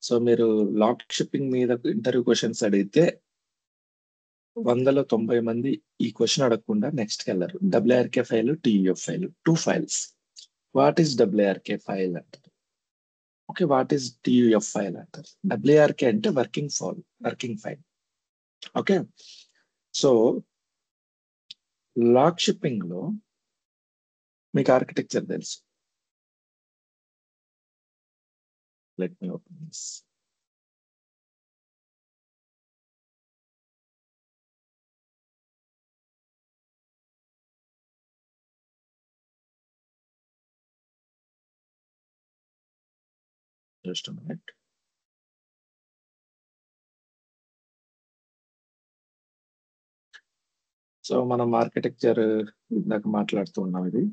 So మీరు lock shipping మీద interview questions అడిగితే 100లో 90 మంది ఈ క్వశ్చన్ అడగకుండా నెక్స్ట్ కి వెళ్ళరు. WRK file, TUF file, 2 files. What is WRK file అంటారు. Okay, what is TUF file అంటారు. WRK అంటే working file. Okay, so log shipping లో మీకు ఆర్కిటెక్చర్ తెలుసు. Let me open this. Just minute. So మనం ఆర్కిటెక్చర్ ఇందాక మాట్లాడుతూ ఉన్నాం. ఇది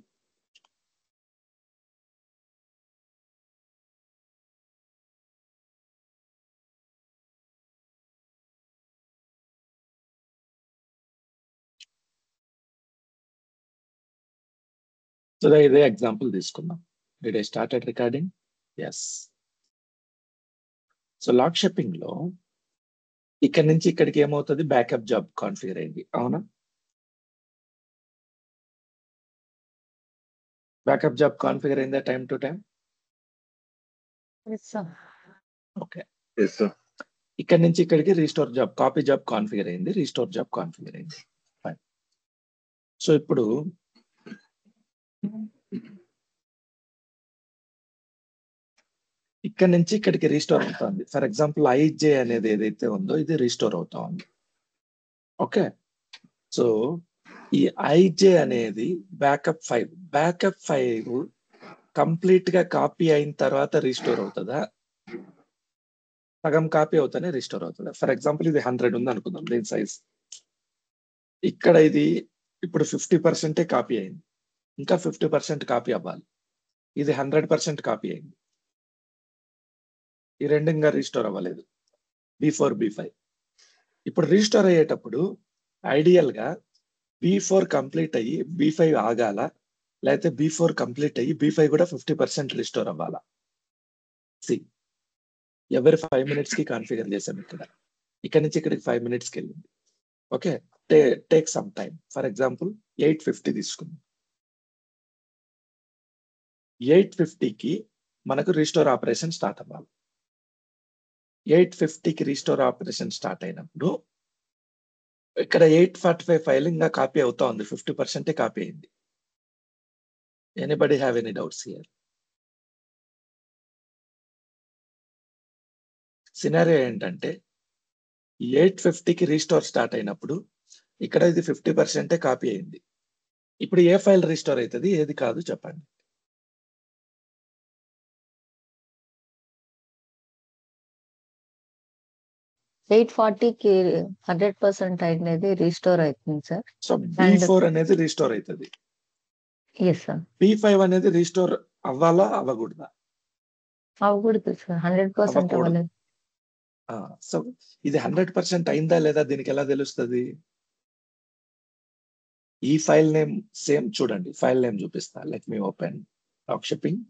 సో ఇదే ఎగ్జాంపుల్ తీసుకుందాం. Did I started recording? Yes. So log shipping లో ఇక్కడ నుంచి ఇక్కడికి ఏమవుతుంది, బ్యాకప్ జాబ్ కాన్ఫిగర్ అయింది, అవునా? బ్యాకప్ జాబ్ కాన్ఫిగర్ అయిందా టైం టు టైం? ఓకే, ఇక్కడ నుంచి ఇక్కడికి restore job, copy job configure అయింది, రీస్టోర్ జాబ్ కాన్ఫిగర్ అయింది. సో ఇప్పుడు ఇక్కడ నుంచి ఇక్కడికి రీస్టోర్ అవుతుంది. ఫర్ ఎగ్జాంపుల్ IJ అనేది ఏదైతే ఉందో ఇది రీస్టోర్ అవుతా ఉంది. ఓకే, సో ఈ IJ అనేది బ్యాకప్ ఫైల్ కంప్లీట్ గా కాపీ అయిన తర్వాత రీస్టోర్ అవుతుందా, సగం కాపీ అవుతానే రీస్టోర్ అవుతుందా? ఫర్ ఎగ్జాంపుల్ ఇది 100 ఉంది అనుకుందాం దీని సైజ్. ఇక్కడ ఇది ఇప్పుడు 50% కాపీ అయింది, ఇంకా 50% కాపీ అవ్వాలి. ఇది 100% కాపీ అయింది, ఈ రెండు ఇంకా రీస్టోర్ అవ్వలేదు, B4 B5. ఇప్పుడు రీస్టోర్ అయ్యేటప్పుడు ఐడియల్ గా B4 కంప్లీట్ అయ్యి B5 ఆగాల, లేకపోతే B4 కంప్లీట్ అయ్యి B5 కూడా 50% రీస్టోర్ అవ్వాలా? ఎవరి 5 minutes కి కాన్ఫిగర్ చేసాం. ఇక్కడ నుంచి ఇక్కడికి 5 minutes కి వెళ్ళింది. Okay, take some time. For example 850 తీసుకుందాం. 850కి మనకు రీస్టోర్ ఆపరేషన్ స్టార్ట్ అవ్వాలి. 850కి రీస్టోర్ ఆపరేషన్ స్టార్ట్ అయినప్పుడు ఇక్కడ 845 ఫైల్ ఇంకా కాపీ అవుతా ఉంది, 50% కాపీ అయింది. Anybody have any doubts here? Scenario ఏంటంటే 850కి రీస్టోర్ స్టార్ట్ అయినప్పుడు ఇక్కడ ఇది 50% కాపీ అయింది. ఇప్పుడు ఏ ఫైల్ రీస్టోర్ అవుతుంది, ఏది కాదు చెప్పండి. 840కి 100% అనేది రీస్టోర్ అవుతుంది సార్. సో B4 అనేది రీస్టోర్ అవుతుంది. Yes sir. B5 అనేది రీస్టోర్ అవ్వాలా అవ్వకూడదా? అవ్వకూడదు సార్, 100% అవ్వలేదు. సో ఇది 100% అయిందా లేదా దీనికి ఎలా తెలుస్తుంది? ఈ ఫైల్ నేమ్ సేమ్ చూడండి, ఫైల్ నేమ్ చూపిస్తా. Let me open log shipping,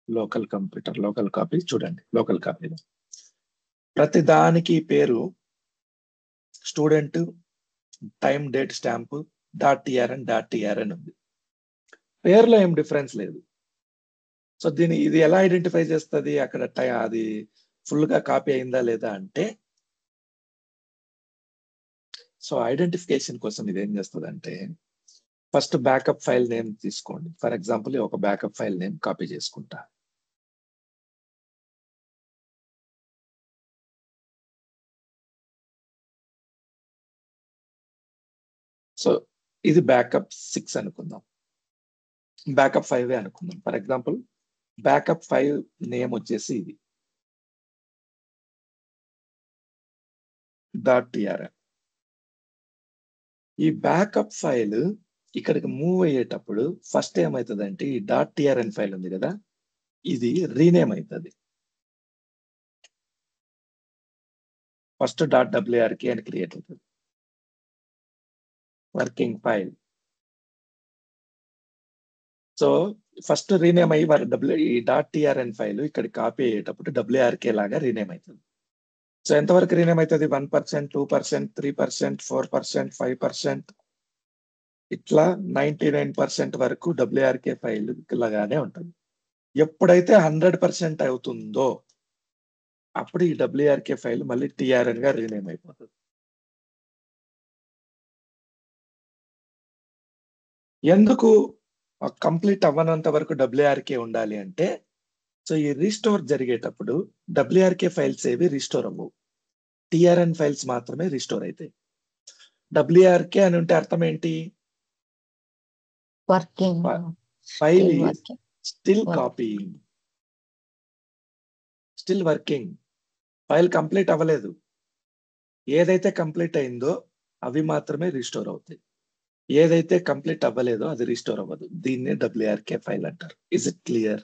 local computer, local copy. చూడండి లోకల్ కాపీలో ప్రతి దానికి పేరు student, time, date, stamp, .trn ఉంది. పేరులో ఏం డిఫరెన్స్ లేదు. సో ఇది ఎలా ఐడెంటిఫై చేస్తుంది అక్కడ అది ఫుల్ గా కాపీ అయిందా లేదా అంటే, సో ఐడెంటిఫికేషన్ కోసం ఇది ఏం చేస్తుంది అంటే, ఫస్ట్ బ్యాకప్ ఫైల్ నేమ్ తీసుకోండి. ఫర్ ఎగ్జాంపుల్ ఒక బ్యాకప్ ఫైల్ నేమ్ కాపీ చేసుకుంటా. సో ఇది బ్యాకప్ 6 అనుకుందాం, బ్యాకప్ 5 అనుకుందాం. ఫర్ ఎగ్జాంపుల్ బ్యాకప్ 5 నేమ్ వచ్చేసి ఇది .trn. ఈ బ్యాకప్ ఫైల్ ఇక్కడికి మూవ్ అయ్యేటప్పుడు ఫస్ట్ ఏమవుతుందంటే ఈ .trn ఫైల్ ఉంది కదా, ఇది రీనేమ్ అవుతుంది. ఫస్ట్ .wrk అని క్రియేట్ అవుతుంది, working file. So first rename అయ్యి ఈ డాట్ టిఆర్ఎన్ ఫైల్ ఇక్కడ కాపీ అయ్యేటప్పుడు డబ్ల్యూఆర్కే లాగా రీనేమ్ అవుతుంది. సో ఎంతవరకు రీనేమ్ అవుతుంది? 1%, 2%, 3%, 4%, 5%, ఇట్లా 99% వరకు డబ్ల్యూఆర్కే ఫైల్ లాగానే ఉంటుంది. ఎప్పుడైతే 100% అవుతుందో అప్పుడు ఈ డబ్ల్యూఆర్కే ఫైల్ మళ్ళీ టిఆర్ఎన్ గా రీనేమ్ అయిపోతుంది. ఎందుకు కంప్లీట్ అవ్వనంత వరకు డబ్ల్యూఆర్కే ఉండాలి అంటే, సో ఈ రీస్టోర్ జరిగేటప్పుడు డబ్ల్యూఆర్కే ఫైల్స్ ఏవి రీస్టోర్ అవ్వవు, టిఆర్ఎన్ ఫైల్స్ మాత్రమే రీస్టోర్ అవుతాయి. డబ్ల్యూఆర్కే అని ఉంటే అర్థం ఏంటి? Working, file still is working. Still Work. Copying, still working. File complete అవ్వలేదు. ఏదైతే కంప్లీట్ అయిందో అవి మాత్రమే రీస్టోర్ అవుతాయి. ఏదైతే కంప్లీట్ అవ్వలేదో అది రీస్టోర్ అవ్వదు. దీన్నే డబ్ల్యూఆర్కే ఫైల్ అంటారు. Is it clear?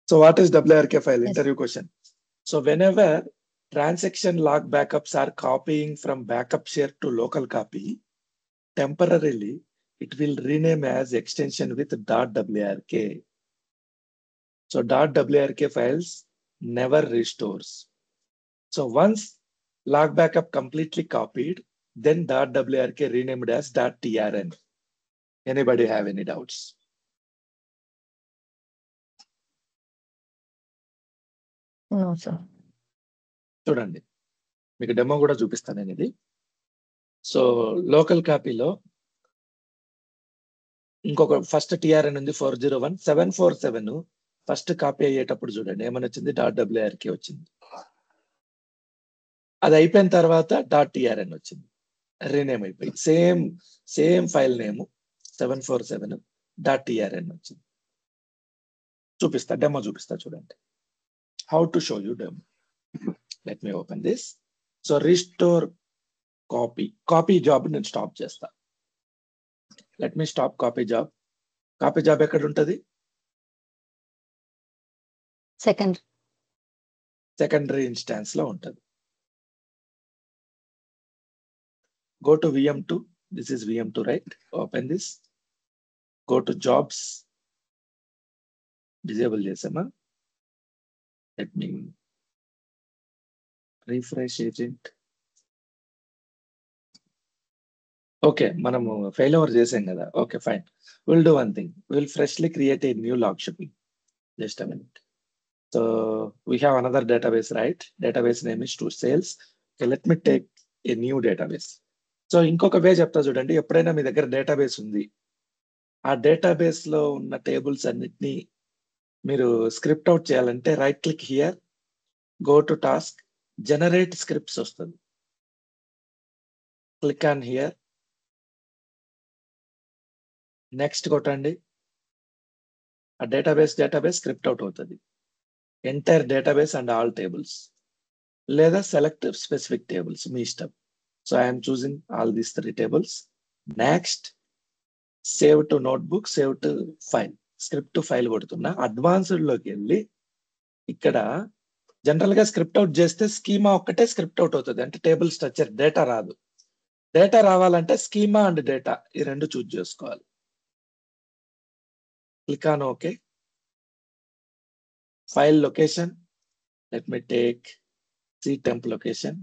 So what is WRK file? Yes. Interview question. So whenever transaction log backups are copying from backup share to local copy, temporarily it will rename as extension with .wrk. So .wrk files never restores. So once log backup completely copied, then .wrk renamed as .trn. Anybody have any doubts? No, sir. చూడండి, మీకు demo కూడా చూపిస్తాను నేను ఇది. So local కాపీలో ఇంకొక first TRN ఉంది 401 747 first copy అయ్యేటప్పుడు చూడండి ఏమని వచ్చింది? .wrk వచ్చింది. అది అయిపోయిన తర్వాత .trn వచ్చింది, రీనేమ్ అయిపోయి సేమ్ ఫైల్ నేమ్ 747 .trn వచ్చింది. చూపిస్తా, డెమో చూపిస్తా చూడండి. How to show you demo. Let me open this. So restore copy job నేను స్టాప్ చేస్తా. Let me stop copy job. Copy job ఎక్కడ ఉంటది? సెకండరీ ఇన్స్టాన్స్ లో ఉంటది. Go to VM2. This is VM2, right? Open this. Go to jobs. Disable chesama. Let me refresh agent. Okay, మనము fail over చేసాం కదా. Okay, fine. We'll do one thing. We'll freshly create a new log shipping. Just a minute. So we have another database, right? Database name is to sales. Okay, let me take a new database. So ఇంకొక వే చెప్తా చూడండి. ఎప్పుడైనా మీ దగ్గర database ఉంది, ఆ database లో ఉన్న tables అన్నిటినీ మీరు స్క్రిప్ట్ అవుట్ చేయాలంటే right click here, go to task, generate scripts వస్తుంది. క్లిక్ ఆన్ హియర్, నెక్స్ట్ కొట్టండి. ఆ డేటాబేస్ స్క్రిప్ట్ అవుట్ అవుతుంది. Entire database and all tables, లేదా సెలెక్ట్ స్పెసిఫిక్ టేబుల్స్, మీ ఇష్టం. So I'm choosing all these 3 tables. Next save to notebook, save to file. Script file కొడుతున్నా. Advanced లోకి వెళ్ళి ఇక్కడ general గా స్క్రిప్ట్ అవుట్ చేస్తే స్కీమా ఒక్కటే స్క్రిప్ట్ అవుట్ అవుతుంది, అంటే టేబుల్ స్ట్రక్చర్, డేటా రాదు. డేటా రావాలంటే స్కీమా అండ్ డేటా ఈ రెండు చూజ్ చేసుకోవాలి. Click on okay. File location, let me take C temp location.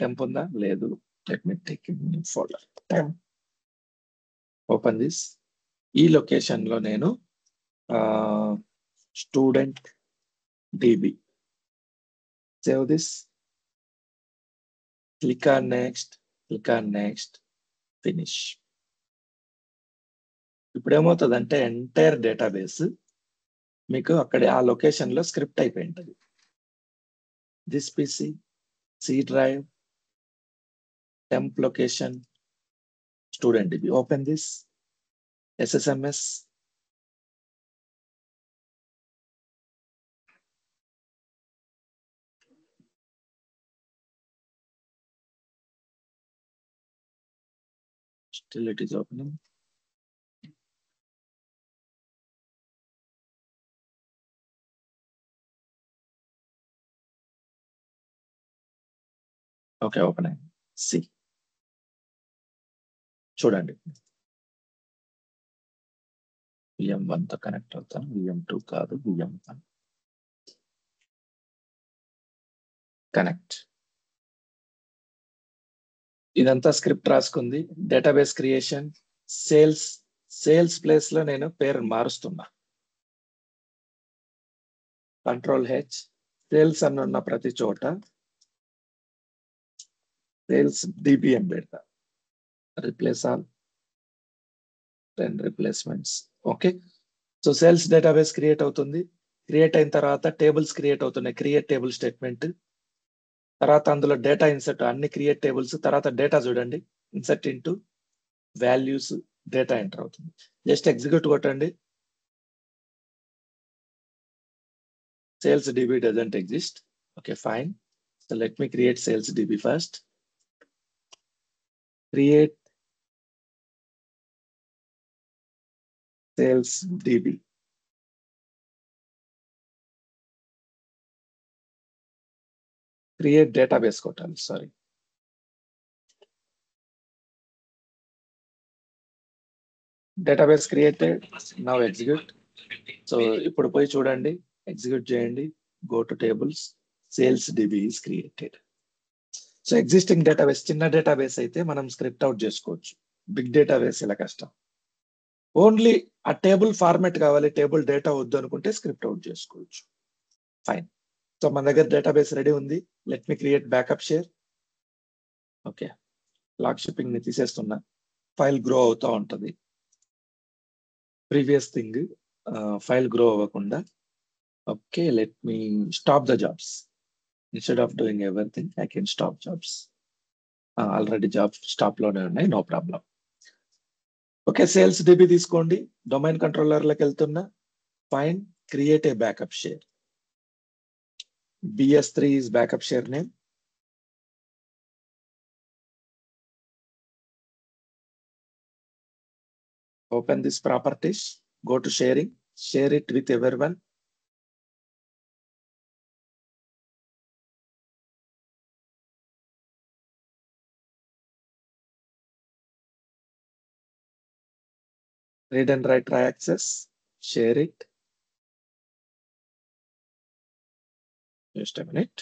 Temp ఉందా? లేదు. Let me take folder temp. Open this. ఈ లొకేషన్ లో నేను student DB, save this, click on next, finish. ఇప్పుడు ఏమవుతుందంటే ఎంటైర్ డేటాబేస్ మీకు అక్కడ ఆ లొకేషన్ లో స్క్రిప్ట్ అయిపోయి ఉంటుంది. This PC, C drive, temp location, student DB. Open this, SSMS, still it is opening. Okay, open అయింది. సి చూడండి, VM1 తో కనెక్ట్ అవుతాను, VM2 కాదు, VM1 కనెక్ట్. ఇదంతా స్క్రిప్ట్ రాసుకుంది. డేటాబేస్ క్రియేషన్, సేల్స్ ప్లేస్ లో నేను పేరు మారుస్తున్నా. Ctrl+H, సేల్స్ అని ఉన్న ప్రతి చోట సేల్స్ DBM పెడతా. Replace all, 10 replacements. Okay, so sales database create అవుతుంది. క్రియేట్ అయిన తర్వాత టేబుల్స్ క్రియేట్ అవుతున్నాయి. Create table statement. తర్వాత అందులో డేటా ఇన్సర్ట్, అన్ని క్రియేట్ టేబుల్స్. తర్వాత డేటా చూడండి, insert into values, data enter అవుతుంది. జస్ట్ ఎగ్జిక్యూట్ కొట్టండి. Sales DB doesn't exist. Okay, fine. So let me create sales DB first. Create sales DB. Create database కొట్టాలి, sorry. Database created. Now execute. So ఇప్పుడు పోయి చూడండి, execute చేయండి. Go to tables. Sales DB is created. So existing database, చిన్న database అయితే మనం script out చేసుకోవచ్చు. Big database ఇలా కష్టం. ఓన్లీ ఆ టేబుల్ ఫార్మాట్ కావాలి, టేబుల్ డేటా వద్దు అనుకుంటే స్క్రిప్ట్ అవుట్ చేసుకోవచ్చు. ఫైన్. సో మన దగ్గర డేటాబేస్ రెడీ ఉంది. Let me create backup share. Okay, log shipping ని తీసేస్తున్నా. ఫైల్ గ్రో అవుతూ ఉంటుంది. ప్రీవియస్ థింగ్ ఫైల్ గ్రో అవ్వకుండా. Okay, let me stop the jobs. Instead of doing everything I can stop jobs. Already jobs stop లోనే ఉన్నాయి, no problem. Okay, sales DB తీసుకోండి. Domain కంట్రోలర్లకు వెళ్తున్నా. Fine, create a backup share. BS3 is backup share name. Open this properties, go to sharing, share it with everyone. Read and write try access, share it. Just a minute.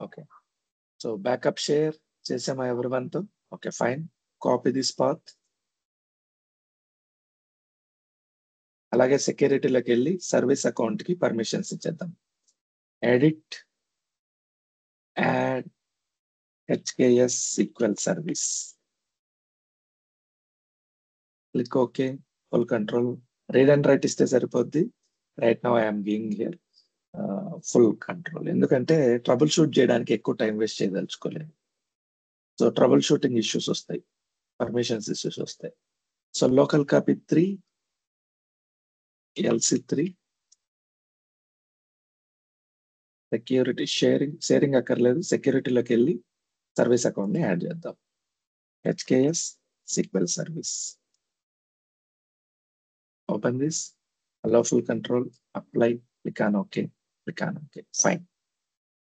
Okay, so backup share chesama everyone to. Okay, fine. Copy this path. అలాగే సెక్యూరిటీలోకి వెళ్ళి service account కి permissions ఇచ్చేద్దాం. Edit, add HKS SQL service. Click okay, full control. Read and write ఇస్తే సరిపోద్ది. Right now I'm giving here full control. ఎందుకంటే troubleshoot చేయడానికి ఎక్కువ టైం వేస్ట్ చేయదలుచుకోలేదు. సో ట్రబుల్ షూటింగ్ ఇష్యూస్ వస్తాయి, పర్మిషన్స్ ఇష్యూస్ వస్తాయి. So local copy 3, LC3. Security sharing అక్కర్లేదు. సెక్యూరిటీలోకి వెళ్ళి సర్వీస్ అకౌంట్ ని యాడ్ చేద్దాం. HKS SQL service. Open this, allow full control, apply, click on okay, click on okay. Fine.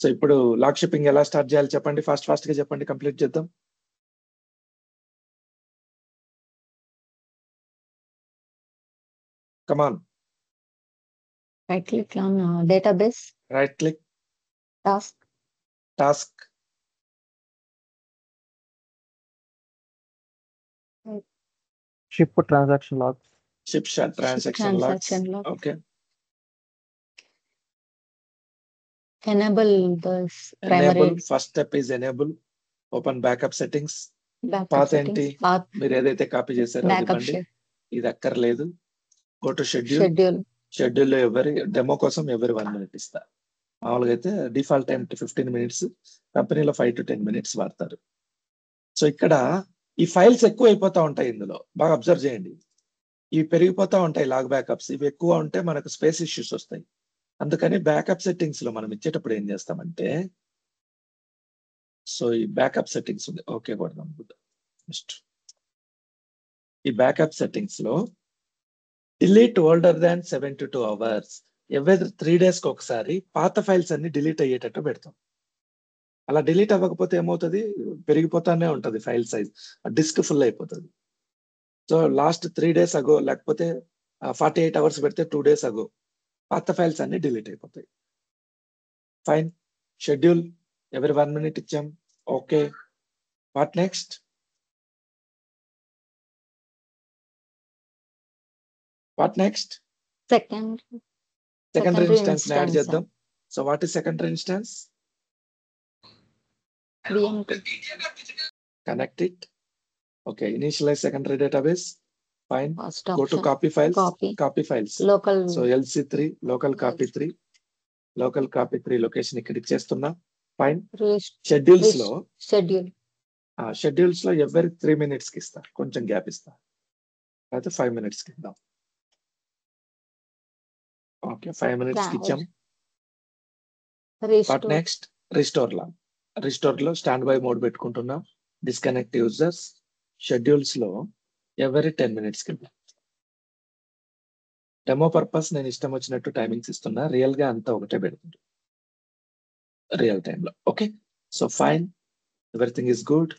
So ఇప్పుడు lock shipping ఎలా start చేయాలి చెప్పండి, ఫాస్ట్ గా చెప్పండి, కంప్లీట్ చేద్దాం. Come on. Right click on database. Right click. Task. Ship transaction logs. Ship transaction logs. Okay. Enable this primary. Enable. First step is enable. Open backup settings. Path ఏంటి మీరు ఏదైతే copy చేశారో అది ఇవ్వండి. ఇది అక్కర్లేదు. గో టు షెడ్యూల్ లో ఎవరి డెమో కోసం ఎవరి 1 minute ఇస్తా. మామూలుగా అయితే డిఫాల్ట్ టైం 15 minutes, కంపెనీలో 5 to 10 minutes వాడతారు. సో ఇక్కడ ఈ ఫైల్స్ ఎక్కువ అయిపోతా ఉంటాయి ఇందులో, బాగా అబ్జర్వ్ చేయండి. ఇవి పెరిగిపోతా ఉంటాయి లాగ్ బ్యాకప్స్. ఇవి ఎక్కువ ఉంటే మనకు స్పేస్ ఇష్యూస్ వస్తాయి. అందుకని బ్యాకప్ సెట్టింగ్స్ లో మనం ఇచ్చేటప్పుడు ఏం చేస్తామంటే, సో ఈ బ్యాకప్ సెట్టింగ్స్ ఉంది, ఓకే కొడదాం. నెక్స్ట్ ఈ బ్యాకప్ సెట్టింగ్స్ లో డిలీట్ ఓల్డర్ దాన్ 72 hours, ఎవరి 3 days కి ఒకసారి పాత ఫైల్స్ అన్ని డిలీట్ అయ్యేటట్టు పెడతాం. అలా డిలీట్ అవ్వకపోతే ఏమవుతుంది, పెరిగిపోతానే ఉంటది ఫైల్ సైజ్, డిస్క్ ఫుల్ అయిపోతుంది. సో లాస్ట్ 3 days అగో లేకపోతే 48 hours పెడితే 2 days అగో పాత ఫైల్స్ అన్ని డిలీట్ అయిపోతాయి. ఫైన్. షెడ్యూల్ ఎవరి 1 minute ఇచ్చాం, okay. What next? Secondary instance add చేద్దాం. So what is secondary instance? Connect it. Okay, initialize secondary database. Fine. Go to copy files. Copy files. Local. So LC3, local copy 3. Local copy 3 location ఇక్కడ ఇచ్చేస్తున్నా. Fine. Schedules లో schedules లో ఎవరి 3 minutes కి ఇస్తా, కొంచెం gap ఇస్తా, అయితే 5 minutes కి ఇద్దాం. ఓకే, 5 minutes కి ఇచ్చాం. What next? రిస్టోర్ లో స్టాండ్ బై మోడ్ పెట్టుకుంటున్నాం. Disconnect users. షెడ్యూల్స్ లో ఎవరి 10 minutes కి. డెమో పర్పస్ నేను ఇష్టం వచ్చినట్టు టైమింగ్స్ ఇస్తున్నా, రియల్ గా అంతా ఒకటే పెడుతుంది రియల్ టైమ్ లో. Okay, so fine, everything is good.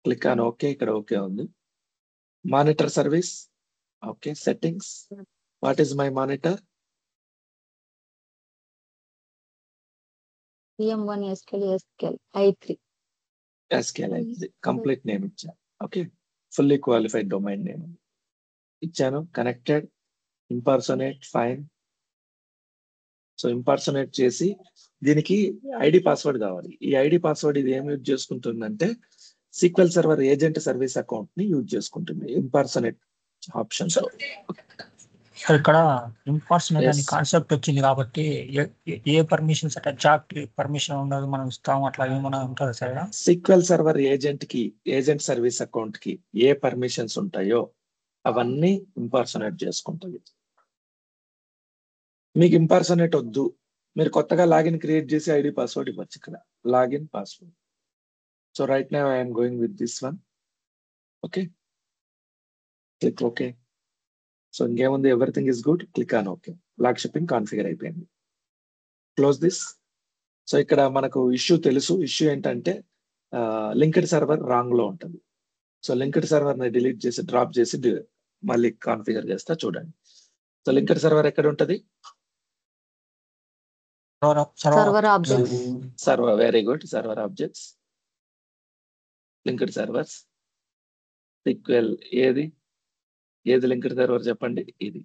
Click on okay. ఇక్కడ ఓకే ఉంది. Monitor service. Okay, settings. What is my monitor? VM1 SQL i3. SQL i3 complete name ఇచ్చా. Okay, fully qualified domain name ఇచ్చాను. Connected. Impersonate. Fine. So impersonate చేసి దీనికి ID password కావాలి. ఈ ID password ఇది ఏం యూజ్ చేసుకుంటుందంటే SQL server agent service account ని యూజ్ చేసుకుంటుంది ఇంపర్సనేట్ ఆప్షన్ లో. ఇక్కడ ఇంపర్సనేట్ అనే కాన్సెప్ట్ వచ్చింది కాబట్టి ఏ పర్మిషన్స్ అంటే ఎగ్జాక్ట్ పర్మిషన్ ఉండదు, మనం ఇస్తాం అట్లా ఏమైనా ఉంటుంది సార్? సీక్వెల్ సర్వర్ ఏజెంట్ కి, ఏజెంట్ సర్వీస్ అకౌంట్ కి ఏ పర్మిషన్స్ ఉంటాయో అవన్నీ ఇంపర్సనేట్ చేసుకుంటుంది. మీకు ఇంపర్సనేట్ వద్దు, మీరు కొత్తగా లాగిన్ క్రియేట్ చేసి ఐడి పాస్వర్డ్ ఇవ్వచ్చు. ఇక్కడ login password. So right now I'm going with this one. Okay, click okay. So ఇంకేముంది, everything is good. Click on okay. Log shipping configure అయిపోయింది. Close this. సో ఇక్కడ మనకు ఇష్యూ తెలుసు. Issue ఏంటంటే linked server wrong లో ఉంటుంది. So linked server ని delete చేసి డ్రాప్ చేసి మళ్ళీ కాన్ఫిగర్ చేస్తా, చూడండి. సో లింక్డ్ సర్వర్ ఎక్కడ ఉంటది? Server. Very good. Server objects, linked servers, sequel. ఏది లింక్డ్ సర్వర్ చెప్పండి? ఇది.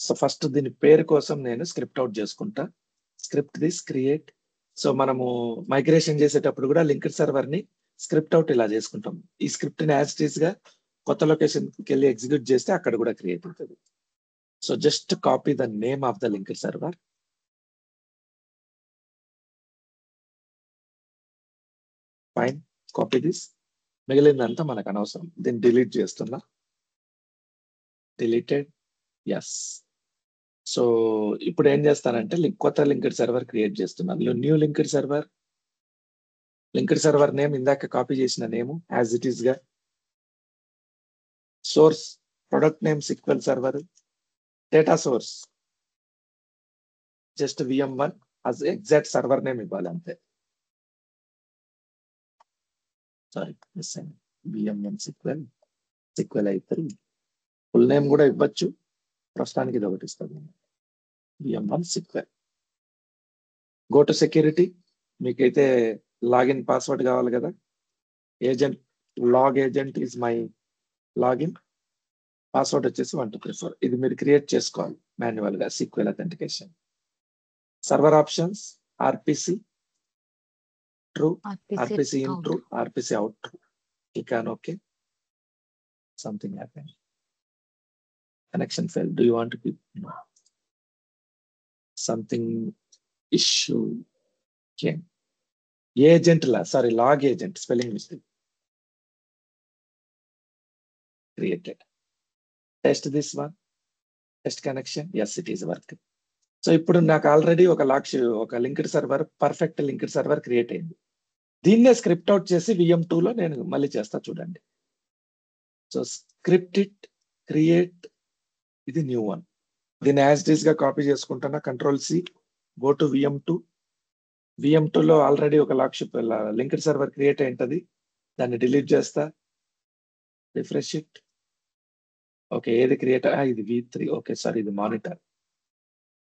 సో ఫస్ట్ దీని పేరు కోసం నేను స్క్రిప్ట్ అవుట్ చేసుకుంటా. Script this create. సో మనము మైగ్రేషన్ చేసేటప్పుడు కూడా లింక్డ్ సర్వర్ ని స్క్రిప్ట్ అవుట్ ఇలా చేసుకుంటాం. ఈ స్క్రిప్ట్ ని యాజ్ ఇట్ ఈస్ గా కొత్త లొకేషన్ కి వెళ్ళి ఎగ్జిక్యూట్ చేస్తే అక్కడ కూడా క్రియేట్ అవుతుంది. So just copy the name of the linked server. Fine, copy this. మిగిలిందంతా మనకు అనవసరం, దీన్ని డిలీట్ చేస్తున్నా. డిలీటెడ్. ఎస్. సో ఇప్పుడు ఏం చేస్తానంటే కొత్త లింక్డ్ సర్వర్ క్రియేట్ చేస్తున్నాను. New linked server. Linked server name ఇందాక కాపీ చేసిన నేమ్ యాజ్ ఇట్ ఈస్ గా. Source product name sequel server. Data source just VM1 as exact server name ఇవ్వాలి అంతే. Sorry, VM1 sequel i3. Full name కూడా ఇవ్వచ్చు, ప్రస్తుతానికి ఇది ఒకటి ఇస్తుంది. VM1 SQL. Go to security. మీకైతే లాగిన్ పాస్వర్డ్ కావాలి కదా. Agent, log agent is my login. Password వచ్చేసి 1 2 3 4. ఇది మీరు క్రియేట్ చేసుకోవాలి మాన్యువల్ గా. Sequel authentication. Server options RPC true, RPC in true, RPC out true. Click on OK. Something happened. Connection failed. Do you want to keep? No. Something issue came. Agent, sorry, log agent, spelling mistake. created. Test this one. Test connection. Yes, it is working. So ఇప్పుడు నాకు already ఒక linked server, perfect linked server create అయింది. దీన్నే script out చేసి VM2 లో నేను మళ్ళీ చేస్తా చూడండి. సో స్క్రిప్ట్ ఇట్, క్రియేట్, ఇది న్యూ వన్. దీన్ని యాజ్ ఇట్ ఈస్ గా కాపీ చేసుకుంటున్నా. Ctrl+C, go to VM2. VM2 లో ఆల్రెడీ ఒక లింక్డ్ సర్వర్ క్రియేట్ అయింటది. దాన్ని డిలీట్ చేస్తా. Refresh it. ఓకే, ఏది క్రియేట్? ఇది V3. ఓకే, సారీ, ఇది monitor.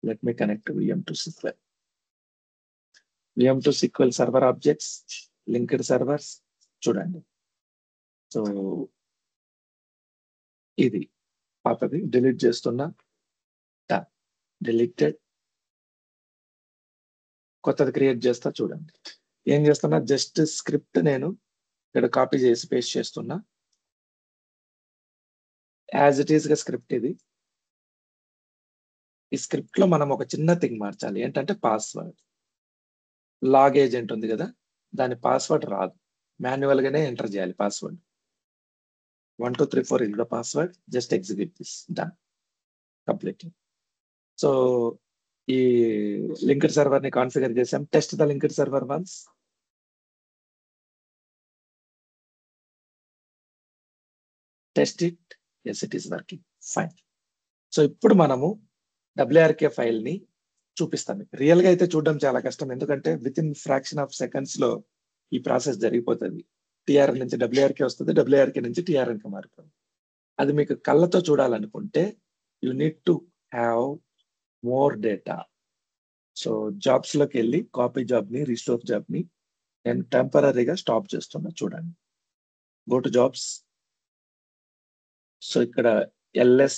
Let me connect VM2 SQL. VM2 SQL server objects, linked servers చూడండి. సో ఇది పాతది డిలీట్ చేస్తున్నా. డిలీటెడ్. కొత్తది క్రియేట్ చేస్తా చూడండి. ఏం చేస్తున్నా, జస్ట్ స్క్రిప్ట్ నేను ఇక్కడ కాపీ చేసి పేస్ట్ చేస్తున్నా. యాజ్ ఇట్ ఈస్ గా స్క్రిప్ట్ ఇది. ఈ స్క్రిప్ట్ లో మనం ఒక చిన్న థింగ్ మార్చాలి. ఏంటంటే పాస్వర్డ్. లాగ్ ఏజెంట్ ఉంది కదా, దాని పాస్వర్డ్ రాదు, మాన్యువల్ గానే ఎంటర్ చేయాలి password. 1 2 3 4 is the password. Just execute this. Done. Completely. So ఈ లింక్డ్ సర్వర్ ని కాన్ఫిగర్ చేసాం. Test the linked server once. Test it. Yes, it is working fine. So ఇప్పుడు మనము WRK ఫైల్ ని చూపిస్తాం. రియల్ గా అయితే చూడడం చాలా కష్టం, ఎందుకంటే with in fraction of seconds లో ఈ ప్రాసెస్ జరిగిపోతుంది. TRN నుంచి WRK వస్తుంది, WRK నుంచి TRN కి మారుతుంది. అది మీకు కళ్ళతో చూడాలనుకుంటే you need to have more data. So jobs లోకి వెళ్ళి కాపీ జాబ్ ని, రీస్టోర్ జాబ్ ని నేను టెంపరీగా స్టాప్ చేస్తున్నా చూడండి. Go to jobs. సో ఇక్కడ LS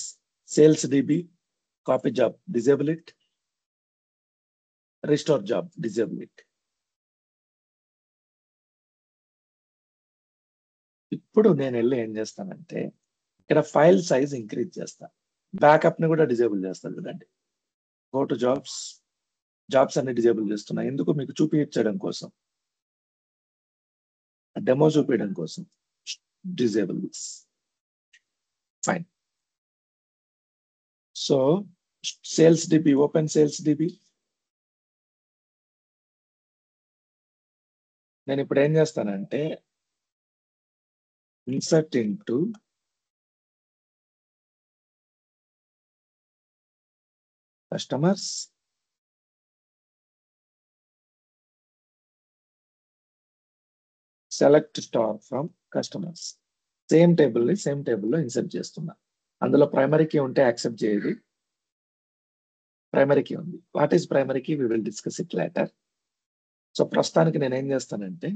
sales DB copy job disable it, restore job disable it. ఇప్పుడు నేను వెళ్ళి ఏం చేస్తానంటే ఇక్కడ ఫైల్ సైజ్ ఇంక్రీజ్ చేస్తా, బ్యాకప్ ని కూడా డిజేబుల్ చేస్తాను చూడండి. Go to jobs. జాబ్స్ అన్ని డిజేబుల్ చేస్తున్నా. ఎందుకు? మీకు చూపించడం కోసం, డెమో చూపించడం కోసం. Disable this. Fine. So sales DB, open sales DB. నేను ఇప్పుడు ఏం చేస్తానంటే insert into customers, select star from customers. Same టేబుల్లో ఇన్సర్ట్ చేస్తున్నా. అందులో ప్రైమరీ కీ ఉంటే యాక్సెప్ట్ చేయదు. ప్రైమరీ కీ ఉంది. What is primary key? We will discuss it later. So ప్రస్తుతానికి నేను ఏం చేస్తానంటే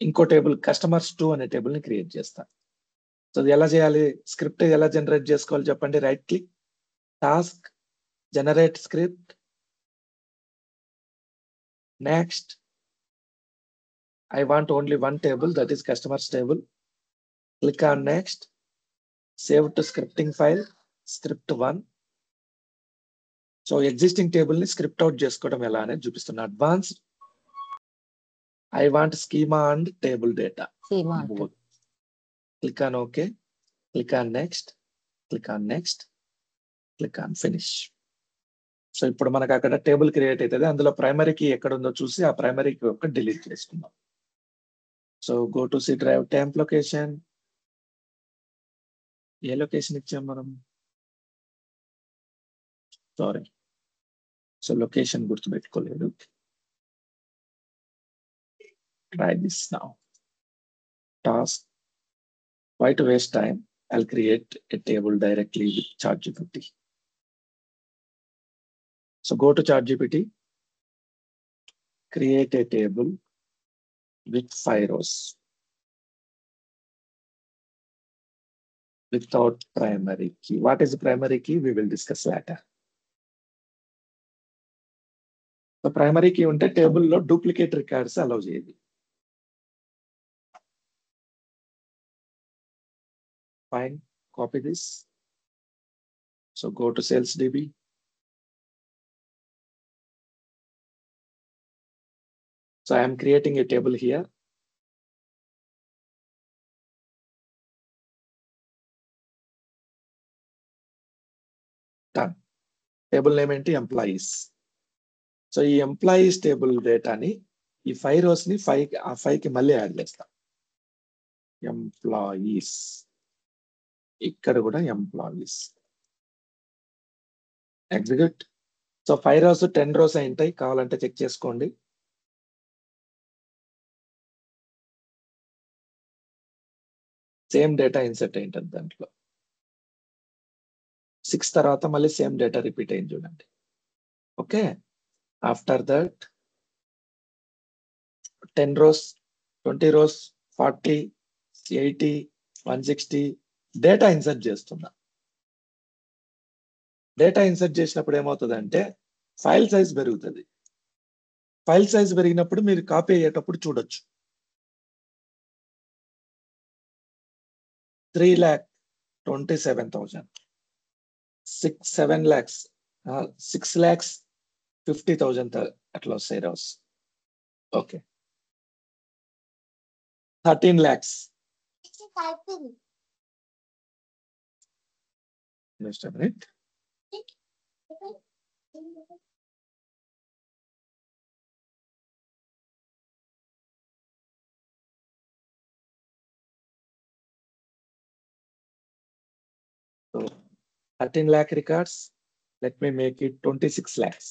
ఇంకో టేబుల్ కస్టమర్స్ 2 అనే టేబుల్ ని క్రియేట్ చేస్తాను. సో అది ఎలా చేయాలి? స్క్రిప్ట్ ఎలా జనరేట్ చేసుకోవాలి చెప్పండి. Right click, task, generate script. Next, I want only one table, that is customers table. Click on next, save to scripting file, script 1. So existing table ni script out చేసుకోవడం ఎలా అనేది చూపిస్తున్నా. Advanced, I want schema and table data. Schema. Both. Click on OK, click on next, click on next, click on finish. So ఇప్పుడు మనకు అక్కడ table create అవుతుంది. అందులో primary key ఎక్కడ ఉందో చూసి ఆ ప్రైమరీ కీ ఒక డిలీట్ చేసుకుందాం. So go to C drive temp location. ఏ లొకేషన్ ఇచ్చాం మనం? సారీ, సో లొకేషన్ గుర్తుపెట్టుకోలేదు. Try this now. Task. Why to waste time? I'll create a table directly with ChatGPT. So go to ChatGPT, create a table with 5 rows without primary key. What is the primary key? We will discuss later. So primary key unte table lo duplicate records allow cheyadi. Fine, copy this. So go to sales DB. So I am creating a table here. Table name ఏంటి? Employees. So ఈ employees table డేటాని ఈ 5 rows ని 5కి మళ్ళీ add చేస్తాం. Employees, ఇక్కడ కూడా employees. Execute. So 5 rows 10 rows అయింటాయి, కావాలంటే చెక్ చేసుకోండి. సేమ్ డేటా ఇన్సర్ట్ అయింటది దాంట్లో. 6 తర్వాత మళ్ళీ సేమ్ డేటా రిపీట్ అయింది చూడండి. Okay, after that 10 rows, 20 rows, 40, 80, 160 data insert చేస్తున్నా. డేటా ఇన్సర్ట్ చేసినప్పుడు ఏమవుతుందంటే ఫైల్ సైజ్ పెరుగుతుంది. ఫైల్ సైజ్ పెరిగినప్పుడు మీరు కాపీ అయ్యేటప్పుడు చూడొచ్చు. 3,27,000, 7 lakhs, 6,50,000 అట్లా వస్తాయి rows. Okay, 13 lakhs. Just a minute. So 13 lakh records. Let me make it 26 lakhs.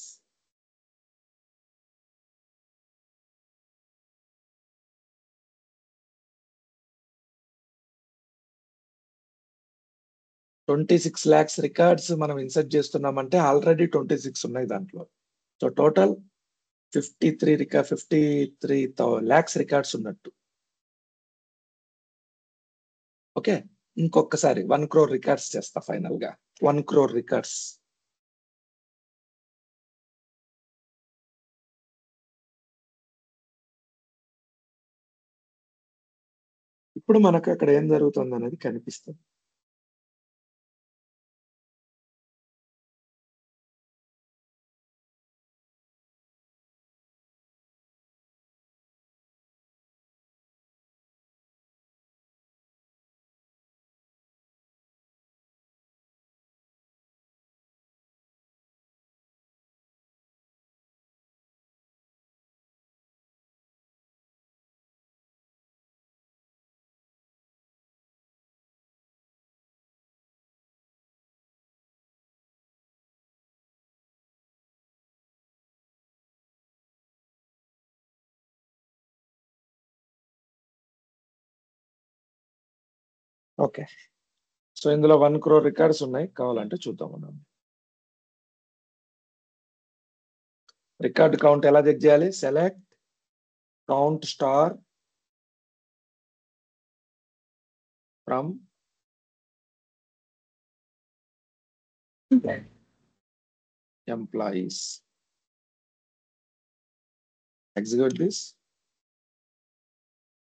$26 lakhs records మనం ఇన్సర్ట్ చేస్తున్నామంటే ఆల్రెడీ 26 ఉన్నాయి దాంట్లో. సో టోటల్ 53 lakhs రికార్డ్స్ ఉన్నట్టు. ఓకే, ఇంకొకసారి 1 crore రికార్డ్స్ చేస్తా ఫైనల్ గా. 1 crore రికార్డ్స్. ఇప్పుడు మనకు అక్కడ ఏం జరుగుతుంది అనేది కనిపిస్తుంది. ఓకే, సో ఇందులో 1 crore రికార్డ్స్ ఉన్నాయి, కావాలంటే చూద్దాం మనం. రికార్డ్ కౌంట్ ఎలా చెక్ చేయాలి? Select count star from employees. Execute this.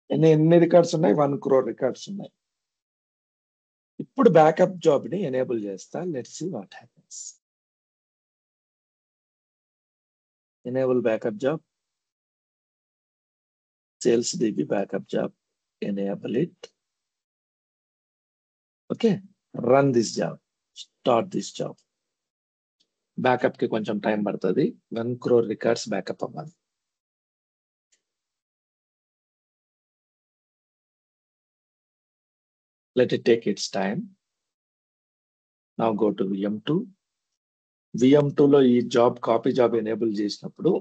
ఎన్ని రికార్డ్స్ ఉన్నాయి? 1 crore రికార్డ్స్ ఉన్నాయి. ఇప్పుడు బ్యాకప్ జాబ్ ని ఎనేబుల్ చేస్తా. Let's see what happens. Enable backup job, sales DB backup job, enable it. Okay, run this job, start this job. Backup కి కొంచెం time పడుతుంది. 1 crore records backup అవ్వాలి. Let it take its time. Now go to VM2. VM2 లో ఈ job copy job enable చేసినప్పుడు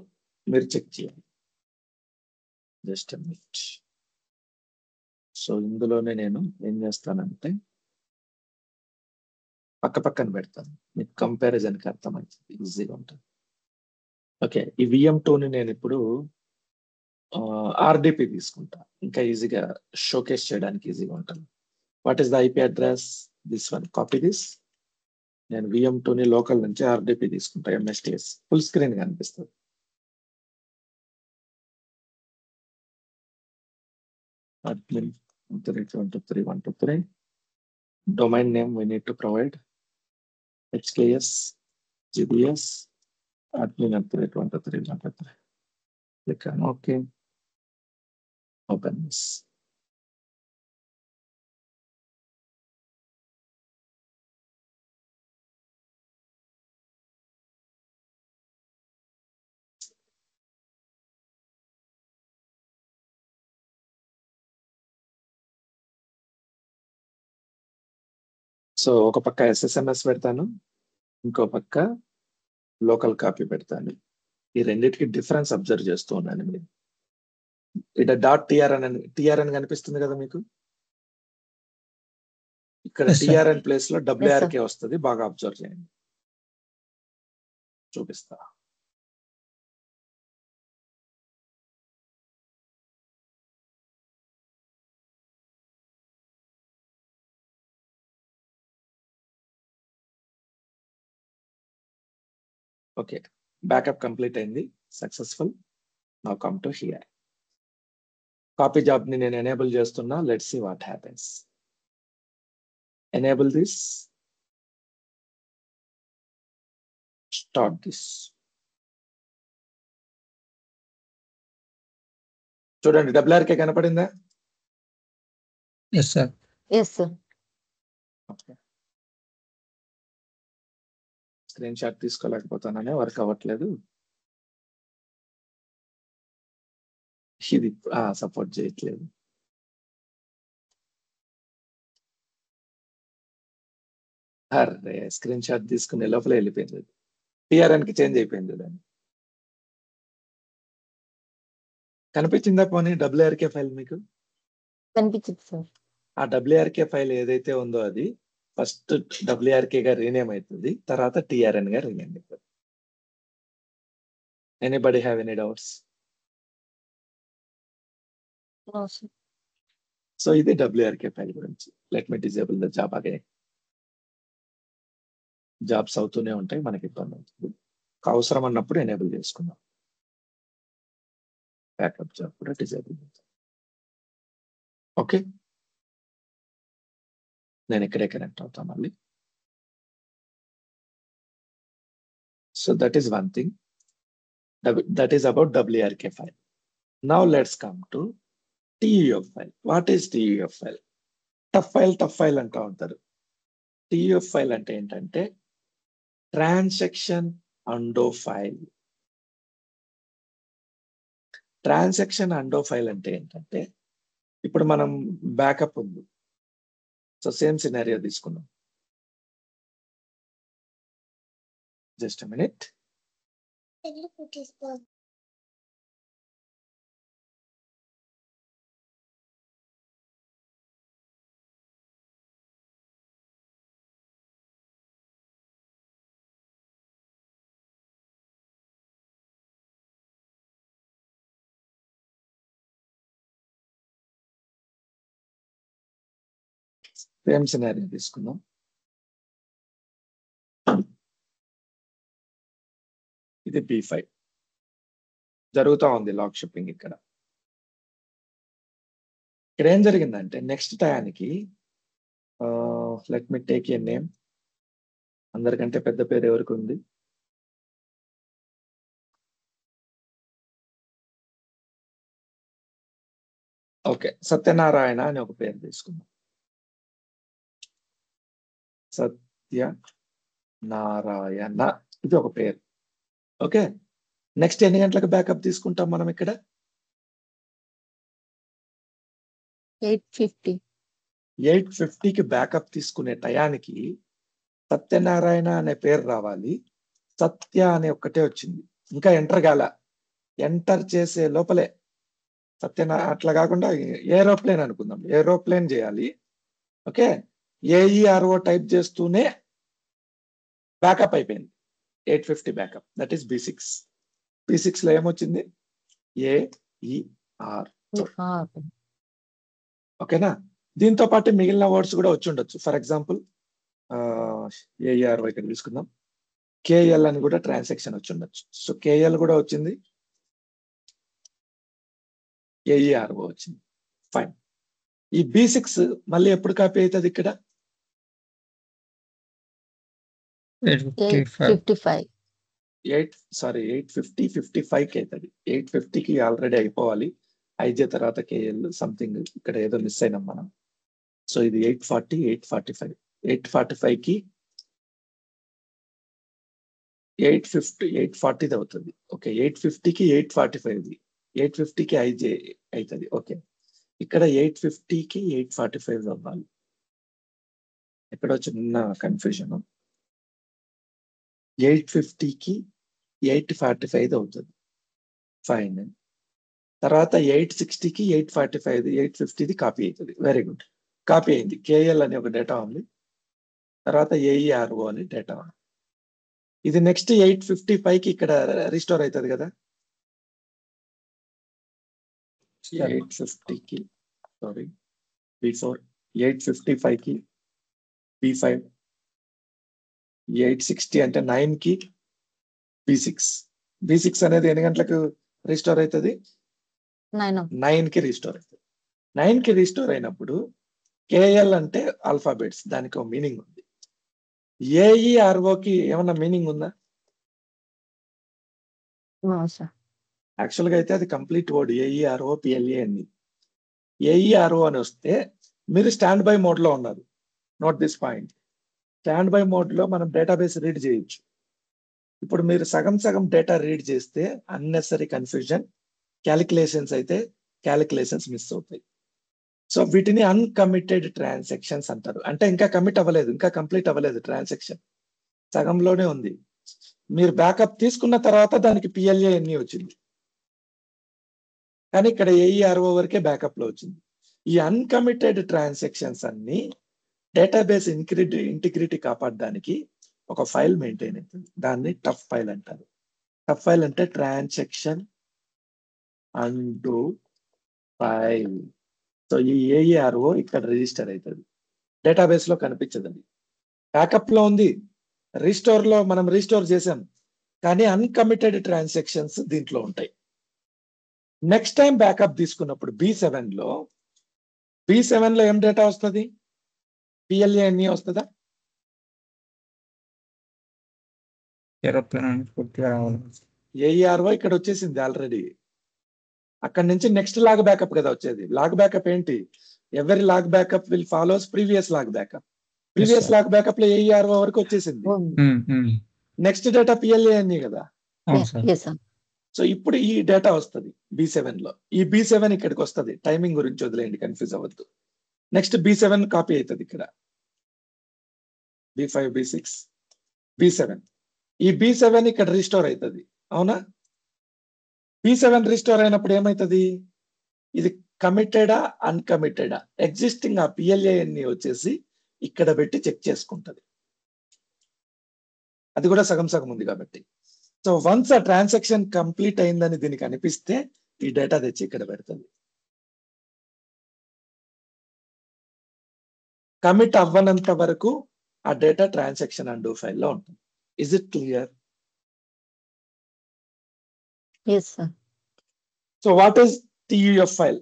మీరు check చేయాలి. Just a minute. So ఇందులోనే నేను ఏం చేస్తానంటే పక్కన పెడతాను, మీకు కంపారిజన్కి అర్థమవుతుంది, ఈజీగా ఉంటుంది. ఓకే, ఈ VM2ని నేను ఇప్పుడు RDP తీసుకుంటా, ఇంకా ఈజీగా షోకేస్ చేయడానికి ఈజీగా ఉంటుంది. What is the IP address? This one. Copy this. నేను VM2ని లోకల్ నుంచి RDP తీసుకుంటా, MSTS. ఫుల్ స్క్రీన్ కనిపిస్తుంది. admin 123.123. Domain name we need to provide HKS, GBS, admin 123.123. Click on OK. Open this. So ఒక పక్క SSMS పెడతాను, ఇంకో పక్క local copy పెడతాను. ఈ రెండింటికి డిఫరెన్స్ అబ్జర్వ్ చేస్తూ ఉన్నాను. మీరు ఇక్కడ టిఆర్ఎన్ కనిపిస్తుంది కదా మీకు. ఇక్కడ Yes, sir. టిఆర్ఎన్ ప్లేస్ లో Yes, WRK వస్తుంది. బాగా అబ్జర్వ్ చేయండి. చూపిస్తా. ఓకే, బ్యాకప్ కంప్లీట్ అయింది, successful. Now come to here. Copy job ని నేను ఎనేబుల్ చేస్తున్నా. Let's see what happens. Enable this, start this. చూడండి, WRK కనపడిందా? Yes, sir. yes, sir. Screenshot తీసుకోలేకపోతాననే వర్క్ అవ్వట్లేదు. ఇది సపోర్ట్ చేయట్లేదు. అరే, స్క్రీన్ షాట్ తీసుకునే లోపల వెళ్ళిపోయింది. టిఆర్ఎన్ కి చేంజ్ అయిపోయింది. దాన్ని కనిపించిందా పోనీ WRK ఫైల్ మీకు? కనిపించింది సార్. ఆ WRK ఫైల్ ఏదైతే ఉందో అది ఫస్ట్ WRK గా రీనేమ్ అవుతుంది, తర్వాత TRN గా రీనేమ్ అవుతుంది. Anybody have any doubts? No, sir. So ఇది WRK ఫైల్ గురించి. Let me disable the job again. Jobs అవుతూనే ఉంటాయి, మనకి ఇబ్బంది అవుతుంది. అవసరం అన్నప్పుడు ఎనేబుల్ చేసుకుందాం. బ్యాకప్ జాబ్ కూడా డిజేబుల్. ఓకే, నేను ఇక్కడే కనెక్ట్ అవుతాను మళ్ళీ. So that is one thing. That is about WRK file. Now let's come to TUF file. What is TUF file? Tough file అంటూ ఉంటారు. TUF ఫైల్ అంటే ఏంటంటే ట్రాన్సాక్షన్ అండో ఫైల్. ట్రాన్సాక్షన్ అండో ఫైల్ అంటే ఏంటంటే, ఇప్పుడు మనం బ్యాకప్ ఉంది. సో సేమ్ సినారియో తీసుకున్నాం. Just a minute. Same scenario తీసుకుందాం. ఇది B5 జరుగుతూ ఉంది, లాక్ షిప్పింగ్. ఇక్కడ ఏం జరిగిందంటే, నెక్స్ట్ టయానికి let me take a name. అందరికంటే పెద్ద పేరు ఎవరికి ఉంది? ఓకే, సత్యనారాయణ అని ఒక పేరు తీసుకుందాం. సత్యనారాయణ, ఇది ఒక పేరు. ఓకే, నెక్స్ట్ ఎన్ని గంటలకు బ్యాకప్ తీసుకుంటాం మనం ఇక్కడ? 8:50. 8:50కి బ్యాకప్ తీసుకునే టయానికి సత్యనారాయణ అనే పేరు రావాలి. సత్య అనే ఒక్కటే వచ్చింది, ఇంకా ఎంటర్ కాల. ఎంటర్ చేసే లోపలే అట్లా కాకుండా ఏరోప్లేన్ అనుకుందాం, ఏరోప్లేన్ చేయాలి. ఓకే, AERO టైప్ చేస్తూనే బ్యాకప్ అయిపోయింది. 8:50 backup, that is B6. B6 లో ఏమొచ్చింది? AER. ఓకేనా? దీంతో పాటు మిగిలిన వర్డ్స్ కూడా వచ్చి ఉండొచ్చు. ఫర్ ఎగ్జాంపుల్ AERO ఇక్కడ తీసుకుందాం. KL అని కూడా ట్రాన్సాక్షన్ వచ్చి ఉండొచ్చు. సో KL కూడా వచ్చింది, AERO వచ్చింది. ఫైన్. ఈ B6 మళ్ళీ ఎప్పుడు కాపీ అవుతుంది? ఇక్కడ 8:55. 8:55కి అవుతుంది. 8:50కి ఆల్రెడీ అయిపోవాలి. IJ తర్వాత KL సంథింగ్ ఇక్కడ ఏదో మిస్ అయినాం మనం. సో ఇది 8:40, 8:45. 8:45కి 8:40 అవుతుంది. ఓకే, 8:50కి 8:45. 8:50కి IJ అవుతుంది. ఓకే, ఇక్కడ 8:50కి 8:45 అవ్వాలి. ఎక్కడో చిన్న కన్ఫ్యూజన్. 850కి 845 అవుతుంది ఫైన్. తర్వాత 860కి 845 850ది కాపీ అవుతుంది. వెరీ గుడ్, కాపీ అయింది. కేఎల్ అనే ఒక డేటా ఉంది, తర్వాత ఏఈఆర్ఓ అని డేటా ఉంది. ఇది నెక్స్ట్ 855కి ఇక్కడ రిస్టోర్ అవుతుంది కదా. 850కి సారీ B4, 855కి B5, 860 అంటే 9కి B6 అనేది ఎన్ని గంటలకు రిస్టోర్ అవుతుంది? 9కి రిస్టోర్ అవుతుంది. 9కి రిస్టోర్ అయినప్పుడు కేఎల్ అంటే ఆల్ఫాబెట్స్, దానికి ఒక మీనింగ్ ఉంది. ఏఈఆర్ఓకి ఏమన్నా మీనింగ్ ఉందా? యాక్చువల్ గా అయితే అది కంప్లీట్ వర్డ్ ఏఈఆర్ఓ పిఎల్ఏ అని. ఏఈఆర్ఓ అని వస్తే మీరు స్టాండ్ బై మోడ్ లో ఉన్నారు. Note this point. Stand by mod లో మనం డేటాబేస్ రీడ్ చేయొచ్చు. ఇప్పుడు మీరు సగం సగం డేటా రీడ్ చేస్తే అన్నెసరీ కన్ఫ్యూజన్, క్యాలిక్యులేషన్స్ అయితే క్యాలిక్యులేషన్స్ మిస్ అవుతాయి. సో వీటిని అన్కమిటెడ్ ట్రాన్సాక్షన్స్ అంటారు. అంటే ఇంకా కమిట్ అవ్వలేదు, ఇంకా కంప్లీట్ అవ్వలేదు ట్రాన్సాక్షన్, సగంలోనే ఉంది. మీరు బ్యాకప్ తీసుకున్న తర్వాత దానికి పిఎల్ఏ ఎన్ని వచ్చింది, కానీ ఇక్కడ ఏఈఆర్ఓ వరకే బ్యాకప్ లో వచ్చింది. ఈ అన్కమిటెడ్ ట్రాన్సాక్షన్స్ అన్ని డేటాబేస్ ఇంటిగ్రిటీ కాపాడడానికి ఒక ఫైల్ మెయింటైన్ అవుతుంది. దాన్ని టఫ్ ఫైల్ అంటారు. టఫ్ ఫైల్ అంటే ట్రాన్సాక్షన్ అండూ ఫైల్. సో ఈ ఏఈఆర్ఓ ఇక్కడ రిజిస్టర్ అవుతుంది, డేటాబేస్ లో కనిపించదు. అది బ్యాకప్ లో ఉంది, రిస్టోర్ లో మనం రిస్టోర్ చేసాం, కానీ అన్కమిటెడ్ ట్రాన్సాక్షన్స్ దీంట్లో ఉంటాయి. నెక్స్ట్ టైం బ్యాకప్ తీసుకున్నప్పుడు B7 లో ఏం డేటా వస్తుంది? పిఎల్ఏ ఎన్ని వస్తుందా? ఏఈఆర్ఓ ఇక్కడ వచ్చేసింది ఆల్రెడీ. అక్కడ నుంచి నెక్స్ట్ లాగ్ బ్యాకప్ కదా వచ్చేది. లాగ్ బ్యాకప్ ఏంటి? ఎవరి log backup will follows previous log backup. Previous log backup లో ఏఈఆర్ఓ వరకు వచ్చేసింది. నెక్స్ట్ డేటా పిఎల్ఏ అన్ని కదా. సో ఇప్పుడు ఈ డేటా వస్తుంది B7 లో. ఈ B7 ఇక్కడికి వస్తుంది. టైమింగ్ గురించి వదిలేయండి, కన్ఫ్యూజ్ అవ్వద్దు. నెక్స్ట్ B7 కాపీ అవుతుంది ఇక్కడ. B5, B6, B7. ఈ B7 ఇక్కడ రిస్టోర్ అవుతుంది, అవునా? B7 రిస్టోర్ అయినప్పుడు ఏమవుతుంది? ఇది కమిటెడా అన్కమిటెడా, ఎగ్జిస్టింగ్ ఆ పిఎల్ఏ అన్ని వచ్చేసి ఇక్కడ పెట్టి చెక్ చేసుకుంటది. అది కూడా సగం సగం ఉంది కాబట్టి. సో వన్స్ ఆ ట్రాన్సాక్షన్ కంప్లీట్ అయిందని దీనికి అనిపిస్తే ఈ డేటా తెచ్చి ఇక్కడ పెడుతుంది. కమిట్ అవ్వనంత వరకు ఆ డేటా ట్రాన్సాక్షన్ అండూ ఫైల్లో ఉంటుంది. Is it clear? Yes, sir. So what is TUF file?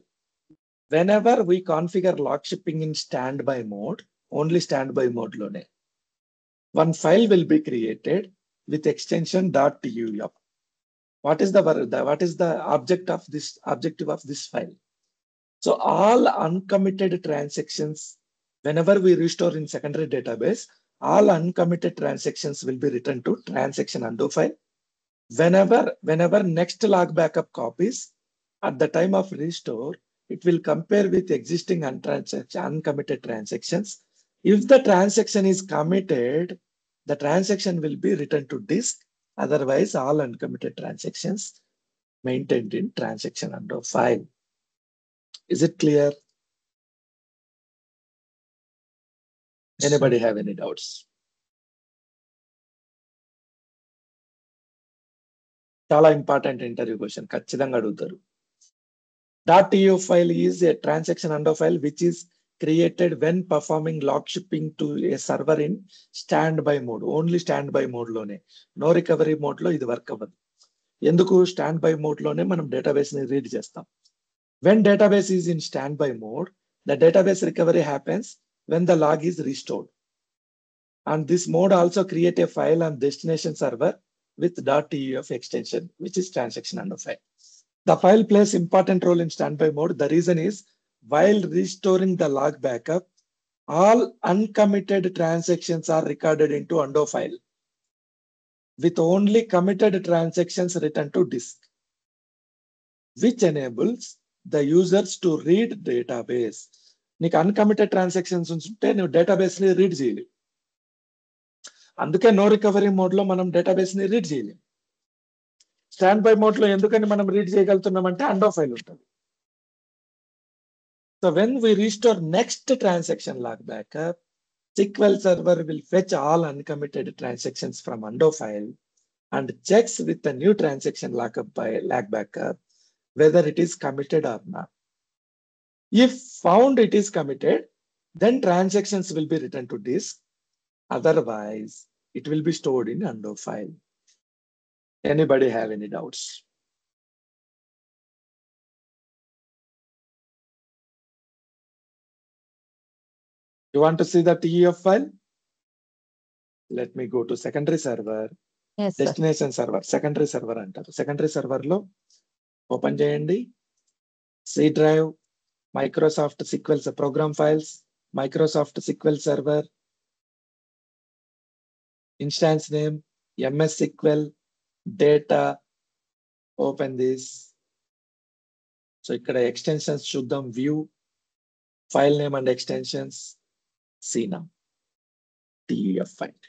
Whenever we configure log shipping in standby mode, only standby mode lone, one file will be created with extension .tuf. What is the objective of this file? So all uncommitted transactions, whenever we restore in secondary database, all uncommitted transactions will be returned to transaction undo file. Whenever next log backup copies, at the time of restore, it will compare with existing uncommitted transactions. If the transaction is committed, the transaction will be returned to disk. Otherwise, all uncommitted transactions maintained in transaction undo file. Is it clear? Anybody have any doubts? చాలా important interview question, ఖచ్చితంగా అడుగుతారు. .tu file is a transaction undo file which is created when performing log shipping to a server in standby mode. Only standby mode లోనే, no recovery mode లో ఇది work అవ్వదు. ఎందుకు? Stand by mod లోనే మనం database ని read చేస్తాం. When database is in standby mode, the database recovery happens when the log is restored. And this mode also create a file on destination server with .tuf extension, which is transaction undo file. The file plays important role in standby mode. The reason is, while restoring the log backup, all uncommitted transactions are recorded into undo file, with only committed transactions returned to disk, which enables the users to read database. నీకు అన్కమిటెడ్ transactions ఉంటే నువ్వు database ని read చేయలేవు. అందుకే no recovery mode లో మనం database ని read చేయలేము. స్టాండ్ బై మోడ్ లో ఎందుకని మనం రీడ్ చేయగలుగుతున్నామంటే అండో ఫైల్ ఉంటుంది. So when we restore next transaction log backup, SQL server will fetch all uncommitted transactions from undo file and checks with the new transaction lag backup whether it is committed or not. If found it is committed, then transactions will be returned to disk. Otherwise, it will be stored in undo file. Anybody have any doubts? You want to see the TEF file? Let me go to secondary server, Yes, sir. destination server, secondary server అంటారు. Secondary server లో open చేయండి. C drive, Microsoft SQL program files, Microsoft SQL server, instance name, MS SQL, data, open this. So ఇక్కడ extensions చూద్దాం. View, file name and extensions, CNAM, TEF file.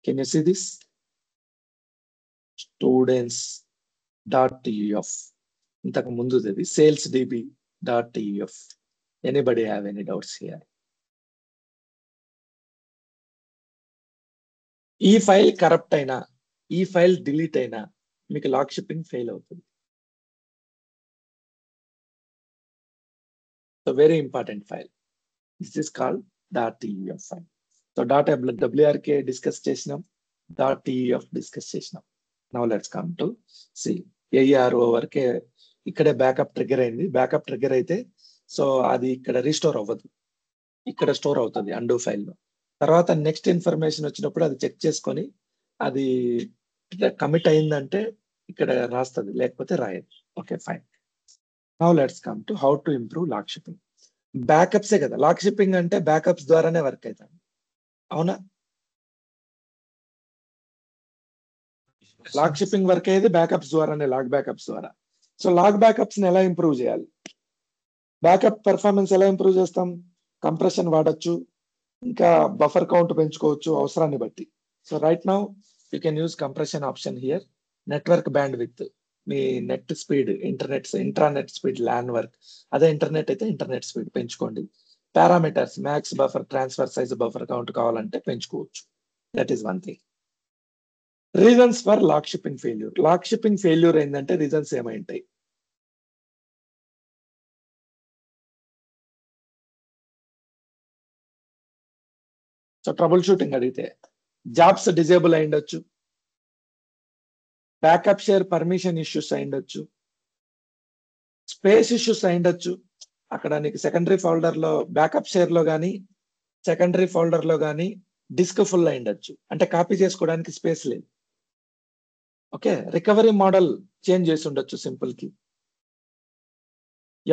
Can you see this? Students.tef. ఇంతకు ముందుది salesdb.tef. Anybody have any doubts here? ఈ file corrupt అయినా, ఈ file delete అయినా మీకు log shipping fail అవుతుంది. So very important file. This is called .tef file. So .wrk discuss చేసినాం, .tef discuss చేసినాం. Now let's come to C. AERO వరకే ఇక్కడే బ్యాకప్ ట్రిగర్ అయింది. బ్యాకప్ ట్రిగర్ అయితే సో అది ఇక్కడ రీస్టోర్ అవ్వదు, ఇక్కడ స్టోర్ అవుతుంది అండూ ఫైల్లో. తర్వాత నెక్స్ట్ ఇన్ఫర్మేషన్ వచ్చినప్పుడు అది చెక్ చేసుకొని అది కమిట్ అయిందంటే ఇక్కడ రాస్తుంది, లేకపోతే రాయదు. Okay fine. Now let's come to how to improve log shipping. బ్యాకప్సే కదా, లాక్ షిప్పింగ్ అంటే బ్యాకప్స్ ద్వారానే వర్క్ అవుతుంది, అవునా? లాక్ షిప్పింగ్ వర్క్ అయ్యేది బ్యాకప్స్ ద్వారానే, లాగ్ బ్యాకప్స్ ద్వారా. సో లాగ్ బ్యాకప్స్ ని ఎలా ఇంప్రూవ్ చేయాలి? బ్యాకప్ పెర్ఫార్మెన్స్ ఎలా ఇంప్రూవ్ చేస్తాం? కంప్రెషన్ వాడచ్చు, ఇంకా బఫర్ కౌంట్ పెంచుకోవచ్చు అవసరాన్ని బట్టి. So right now you can use compression option here. Network bandwidth, మీ net speed, intranet speed, LAN work, అదే ఇంటర్నెట్ అయితే ఇంటర్నెట్ స్పీడ్ పెంచుకోండి. Parameters, max buffer, transfer size, buffer count కావాలంటే పెంచుకోవచ్చు. That is one thing. Reasons for log shipping failure. Log shipping failure ఏంటంటే reasons ఏమైంటాయి? So troubleshooting అడిగితే jobs disable అయి ఉండొచ్చు, బ్యాకప్ షేర్ పర్మిషన్ ఇష్యూస్ అయి ఉండొచ్చు, స్పేస్ ఇష్యూస్ అయి ఉండొచ్చు. అక్కడ నీకు సెకండరీ ఫోల్డర్ లో బ్యాకప్ షేర్ లో కానీ సెకండరీ ఫోల్డర్ లో కానీ డిస్క్ ఫుల్ అయి ఉండొచ్చు, అంటే కాపీ చేసుకోవడానికి స్పేస్ లేదు. ఓకే, రికవరీ మోడల్ చేంజ్ చేసి ఉండొచ్చు సింపుల్ కి.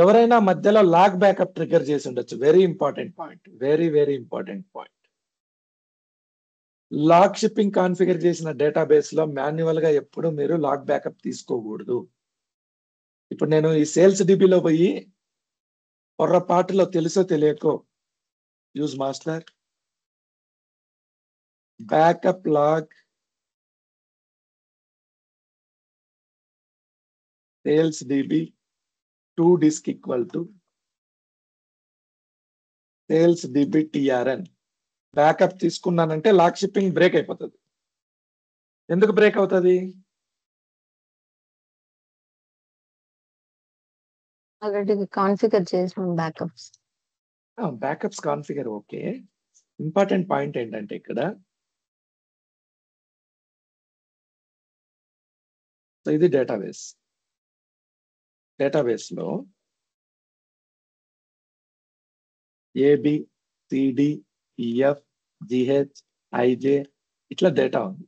ఎవరైనా మధ్యలో లాగ్ బ్యాకప్ ట్రిగర్ చేసి ఉండొచ్చు. Very important point, very very important point. Log shipping configure చేసిన డేటాబేస్ లో మాన్యువల్ గా ఎప్పుడు మీరు లాగ్ బ్యాకప్ తీసుకోకూడదు. ఇప్పుడు నేను ఈ సేల్స్ డిబిలో పోయి పొర్రపాటులో తెలుసో తెలియకో use master backup log sales DB to disk equal to sales DB TRN backup తీసుకున్నానంటే లాక్ షిప్పింగ్ బ్రేక్ అయిపోతుంది. ఎందుకు బ్రేక్ అవుతుంది? ఆల్రెడీ కాన్ఫిగర్ చేసిన backups. Backups configure okay. Important point ఏంటంటే ఇక్కడ సో ఇది డేటాబేస్. డేటాబేస్ లో A B, C D, E F, G H, I J ఇట్లా డేటా ఉంది.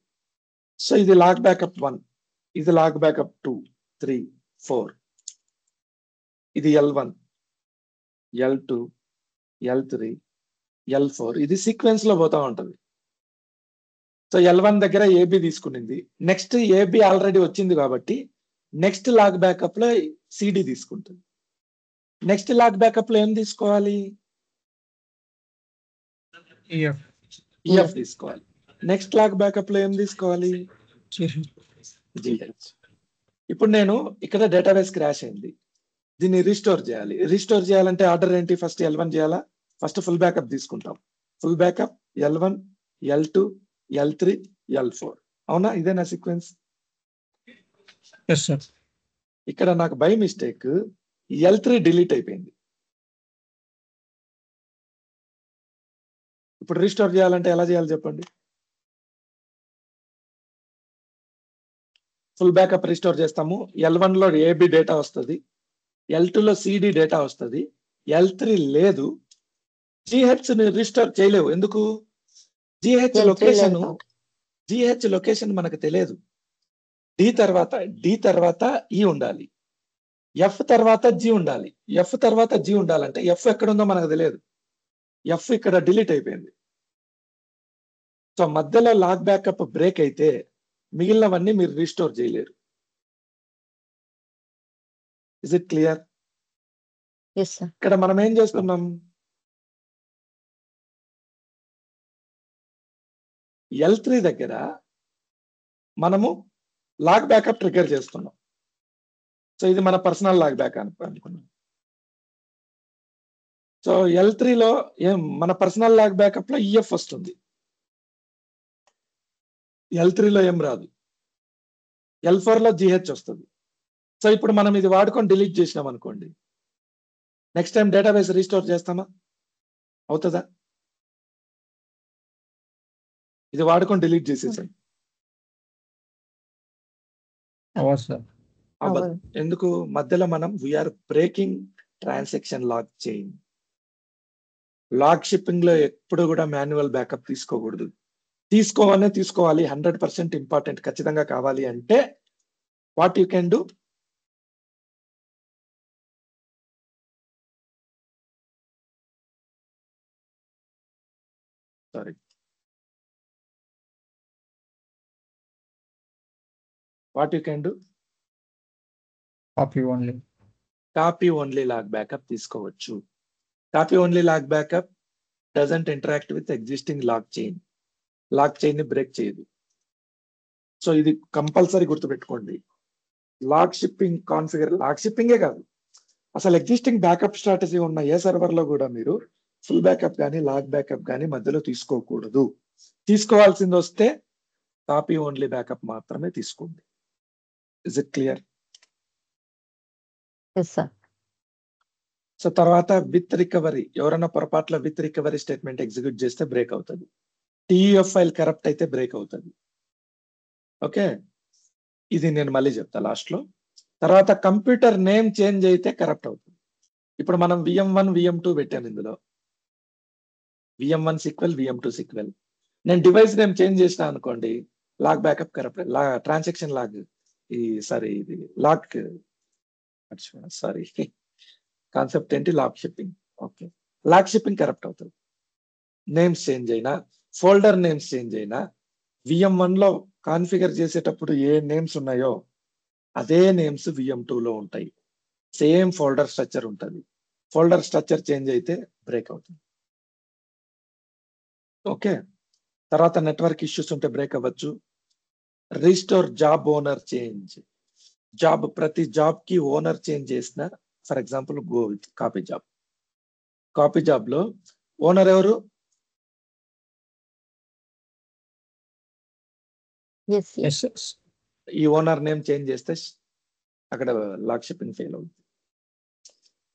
సో ఇది లాగ్ బ్యాకప్ 1, ఇది లాగ్ బ్యాకప్ 2, 3, 4, ఇది L1, L2, L3, L4, ఇది సీక్వెన్స్ లో పోతా ఉంటది. సో L1 దగ్గర ఏబి తీసుకునింది, నెక్స్ట్ ఏబి ఆల్రెడీ వచ్చింది కాబట్టి నెక్స్ట్ లాగ్ బ్యాకప్ లో సిడి తీసుకుంటుంది. నెక్స్ట్ లాగ్ బ్యాకప్ లో ఏం తీసుకోవాలి? ఈఎఫ్ తీసుకోవాలి. నెక్స్ట్ లాగ్ బ్యాకప్ లో ఏం తీసుకోవాలి? జిహెచ్. ఇప్పుడు నేను ఇక్కడ డేటాబేస్ క్రాష్ అయింది, దీన్ని రీస్టోర్ చేయాలి. రీస్టోర్ చేయాలంటే ఆర్డర్ ఏంటి? ఫస్ట్ L1 చేయాలా? ఫస్ట్ ఫుల్ బ్యాకప్ తీసుకుంటాం. Full backup L1, L2, L3, L4. అవునా? ఇదేనా సీక్వెన్స్? ఇక్కడ నాకు బై మిస్టేక్ L3 డిలీట్ అయిపోయింది. ఇప్పుడు రీస్టోర్ చేయాలంటే ఎలా చేయాలి చెప్పండి? ఫుల్ బ్యాకప్ రీస్టోర్ చేస్తాము. L1 లో AB డేటా వస్తుంది, L2 లో CD డేటా వస్తుంది, L3 లేదు. GH ని రీస్టోర్ చేయలేవు. ఎందుకు? GH లొకేషన్ మనకు తెలియదు. D తర్వాత E ఉండాలి, F తర్వాత G ఉండాలి. F తర్వాత G ఉండాలంటే F ఎక్కడ ఉందో మనకు తెలియదు. F ఇక్కడ డిలీట్ అయిపోయింది. సో మధ్యలో లాగ్ బ్యాకప్ బ్రేక్ అయితే మిగిలినవన్నీ మీరు రీస్టోర్ చేయలేరు. Is it clear? ఇక్కడ మనం ఏం చేస్తున్నాం? L3 దగ్గర మనము లాగ్ బ్యాకప్ ట్రిగర్ చేస్తున్నాం. సో ఇది మన పర్సనల్ లాగ్ బ్యాక్ అనుకున్నాం. సో L3 లో మన పర్సనల్ లాగ్ బ్యాకప్ లో EF వస్తుంది, L3 లో ఏం రాదు. L4 లో GH వస్తుంది. సో ఇప్పుడు మనం ఇది వాడుకొని డిలీట్ చేసినాం అనుకోండి, నెక్స్ట్ టైం డేటాబేస్ రీస్టోర్ చేస్తామా? అవుతుందా? ఇది వాడుకొని డిలీట్ చేసేసాం. ఎందుకు? మధ్యలో మనం we're breaking transaction log chain. Log shipping లో ఎప్పుడు కూడా మాన్యువల్ బ్యాకప్ తీసుకోకూడదు. తీసుకోవాలి. 100% ఇంపార్టెంట్, ఖచ్చితంగా కావాలి అంటే what you can do? Sorry, what you can do? Copy only log backup తీసుకోవచ్చు. Copy only log backup doesn't interact with existing log chain. Log chain ని బ్రేక్ చేయదు. సో ఇది కంపల్సరీ గుర్తుపెట్టుకోండి. లాగ్ షిప్పింగ్ కాన్ఫిగర్, లాగ్ షిప్పింగే కాదు, అసలు existing backup strategy ఉన్న ఏ server లో కూడా మీరు ఫుల్ బ్యాకప్ కానీ లాగ్ బ్యాకప్ కానీ మధ్యలో తీసుకోకూడదు. తీసుకోవాల్సింది వస్తే కాపీ ఓన్లీ బ్యాకప్ మాత్రమే తీసుకోండి. Is it clear? సో తర్వాత విత్ రికవరీ, ఎవరైనా పొరపాట్ల విత్ రికవరీ స్టేట్మెంట్ ఎగ్జిక్యూట్ చేస్తే బ్రేక్ అవుతుంది. TUF ఫైల్ కరప్ట్ అయితే బ్రేక్ అవుతుంది. ఓకే, ఇది నేను మళ్ళీ చెప్తా లాస్ట్ లో. తర్వాత కంప్యూటర్ నేమ్ చేంజ్ అయితే కరప్ట్ అవుతుంది. ఇప్పుడు మనం VM1 VM2 పెట్టాము, ఇందులో VM1 సీక్వెల్ VM2 సీక్వెల్. నేను డివైస్ నేమ్ చేంజ్ చేసిన అనుకోండి, log backup corrupt, transaction log, ఇది లాగ్, సారీ కాన్సెప్ట్ ఏంటి? Log shipping. Okay, log shipping corrupt అవుతుంది. నేమ్స్ చేంజ్ అయినా, ఫోల్డర్ నేమ్స్ చేంజ్ అయినా, VM1 లో కాన్ఫిగర్ చేసేటప్పుడు ఏ నేమ్స్ ఉన్నాయో అదే నేమ్స్ VM2 లో ఉంటాయి. సేమ్ ఫోల్డర్ స్ట్రక్చర్ ఉంటుంది. ఫోల్డర్ స్ట్రక్చర్ చేంజ్ అయితే బ్రేక్ అవుతుంది. ఓకే, తర్వాత నెట్వర్క్ ఇష్యూస్ ఉంటే బ్రేక్ అవ్వచ్చు. Restore job owner change. Job, ప్రతి జాబ్ కి ఓనర్ చేంజ్ చేసిన, for example go with copy job. Copy job లో ఓనర్ ఎవరు? ఈ ఓనర్ నేమ్ చేంజ్ చేస్తే అక్కడ లాగ్ షిప్పింగ్ ఫెయిల్ అవుతుంది.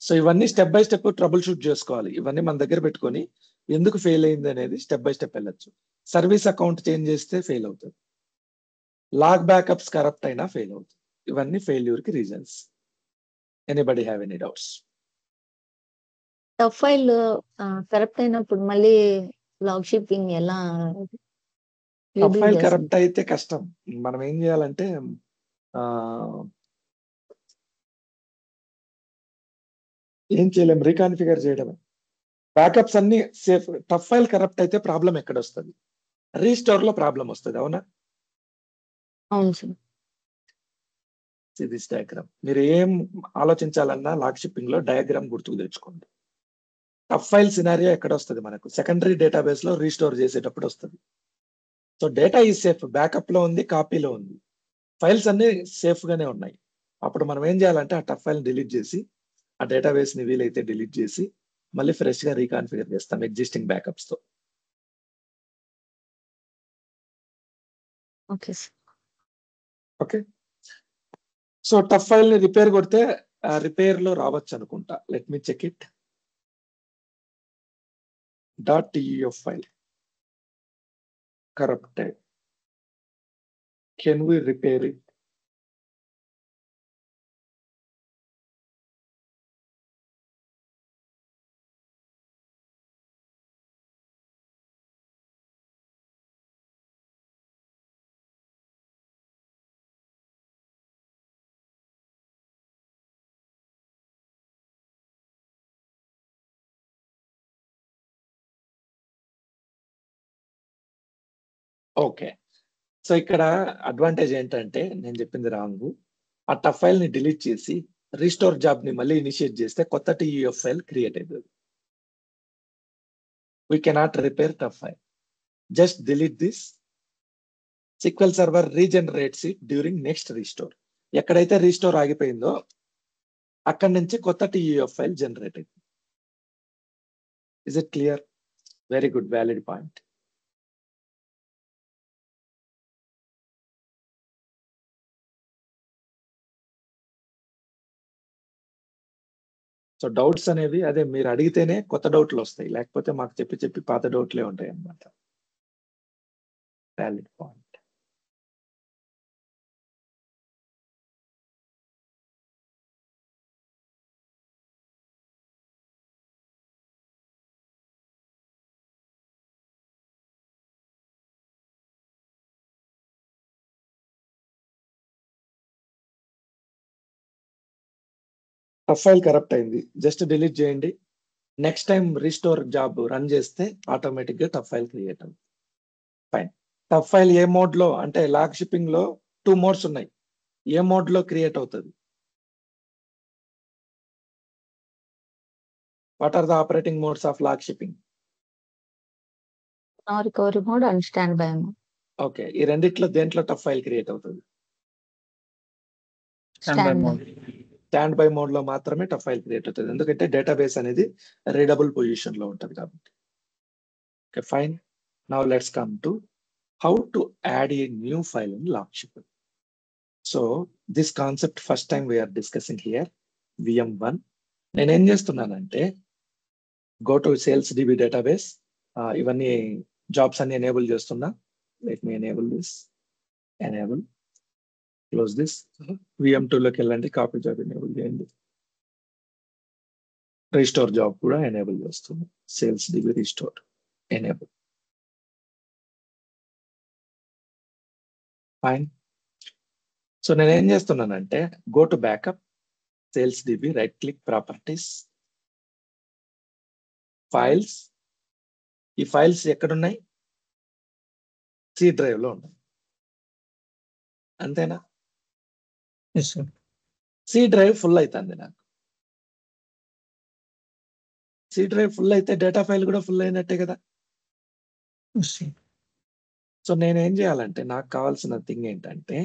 సో ఇవన్నీ step by step trouble shoot చేసుకోవాలి. ఇవన్నీ మన దగ్గర పెట్టుకొని ఎందుకు ఫెయిల్ అయింది అనేది స్టెప్ బై స్టెప్ వెళ్ళొచ్చు. సర్వీస్ అకౌంట్ చేంజ్ చేస్తే ఫెయిల్ అవుతుంది. లాగ్ బ్యాకప్స్ కరప్ట్ అయినా ఫెయిల్ అవుతుంది. ఇవన్నీ ఫెయిల్యూర్ కి reasons. Anybody have any doubts? Tough file corrupt అయినప్పుడు మళ్ళీ లాగ్ షిప్పింగ్ ఎలా? ఫైల్ కరప్ట్ అయితే కష్టం. మనం ఏం చేయాలంటే ఏం చేయలేం, రీకాన్ఫిగర్ చేయడమే. బ్యాకప్స్ అన్ని సేఫ్. టఫ్ ఫైల్ కరప్ట్ అయితే ప్రాబ్లం ఎక్కడ వస్తుంది? రీస్టోర్ లో ప్రాబ్లం వస్తుంది. అవునా? అవును సార్. This diagram. మీరు ఏం ఆలోచించాలన్నా లాగ్ షిప్పింగ్ లో డయాగ్రామ్ గుర్తుకు తెచ్చుకోండి. టఫ్ ఫైల్ సినారియో ఎక్కడ వస్తుంది మనకు? సెకండరీ డేటాబేస్ లో రీస్టోర్ చేసేటప్పుడు వస్తుంది. సో డేటా ఈ సేఫ్, బ్యాకప్ లో ఉంది, కాపీలో ఉంది, ఫైల్స్ అన్ని సేఫ్ గానే ఉన్నాయి. అప్పుడు మనం ఏం చేయాలంటే ఆ టఫ్ ఫైల్ డిలీట్ చేసి ఆ డేటాబేస్ ని వీలైతే డిలీట్ చేసి మళ్ళీ ఫ్రెష్ గా రీకాన్ఫిగర్ చేస్తాం ఎగ్జిస్టింగ్ బ్యాకప్స్ తో. Okay sir. Okay. So TUF file ని రిపేర్ కొడితే రిపేర్ లో రావచ్చు అనుకుంటా. Let me check it. .tuf file corrupted. Can we repair it? Okay. So ఇక్కడ అడ్వాంటేజ్ ఏంటంటే నేను చెప్పింది రాంగ్. ఆ టఫ్ ఫైల్ ని డిలీట్ చేసి రీస్టోర్ జాబ్ ని మళ్ళీ ఇనిషియేట్ చేస్తే కొత్త TUF ఫైల్ క్రియేట్ అవుతుంది. We cannot repair tough file. Just delete this. SQL Server regenerates it during next restore. ఎక్కడైతే రీస్టోర్ ఆగిపోయిందో అక్కడి నుంచి కొత్త TUF ఫైల్ జనరేట్ అవుతుంది. Is it clear? Very good, valid point. So doubts అనేవి అదే మీరు అడిగితేనే కొత్త డౌట్లు వస్తాయి, లేకపోతే మాకు చెప్పి చెప్పి పాత డౌట్లే ఉంటాయి అన్నమాట. Valid point. TUF file corrupt అయింది, జస్ట్ డిలీట్ చేయండి. Next time restore job run చేస్తే ఆటోమేటిక్ గా టఫ్ ఫైల్ క్రియేట్ అవుతుంది. ఫైన్. టఫ్ ఫైల్ ఏ మోడ్ లో అంటే లాగ్ షిప్పింగ్ లో 2 మోడ్స్ ఉన్నాయి. ఏ మోడ్ లో క్రియేట్ అవుతుంది? What are the operating modes of log shipping? No recovery mode and standby mode. Okay. ఈ రెండిట్లో దేంట్లో టఫ్ ఫైల్ క్రియేట్ అవుతుంది? Standby. Standby mode లో మాత్రమే టఫ్ ఫైల్ క్రియేట్ అవుతుంది, ఎందుకంటే డేటాబేస్ అనేది రీడబుల్ పొజిషన్ లో ఉంటుంది కాబట్టి. Okay fine. Now let's come to how to add a new file in log shipping. So this concept first time we're discussing here, VM1. నేనేం చేస్తున్నానంటే go to sales DB database, ఇవన్నీ jobs అన్ని enable చేస్తున్నా. Let me enable this, enable, close this. VM2 లోకి వెళ్ళండి, copy job enable చేయండి. Restore job కూడా enable చేస్తుంది. Sales DB restore enable. Fine. So నేను ఏం చేస్తున్నానంటే go to backup, sales DB, right click, properties, files. ఈ ఫైల్స్ ఎక్కడున్నాయి? C డ్రైవ్ లో ఉన్నాయి. అంతేనా? Yes, sir. C drive full అవుతుంది నాకు. C డ్రైవ్ ఫుల్ అయితే డేటా ఫైల్ కూడా ఫుల్ అయినట్టే కదా. Yes, sir. సో నేను ఏం చేయాలంటే నాకు కావాల్సిన థింగ్ ఏంటంటే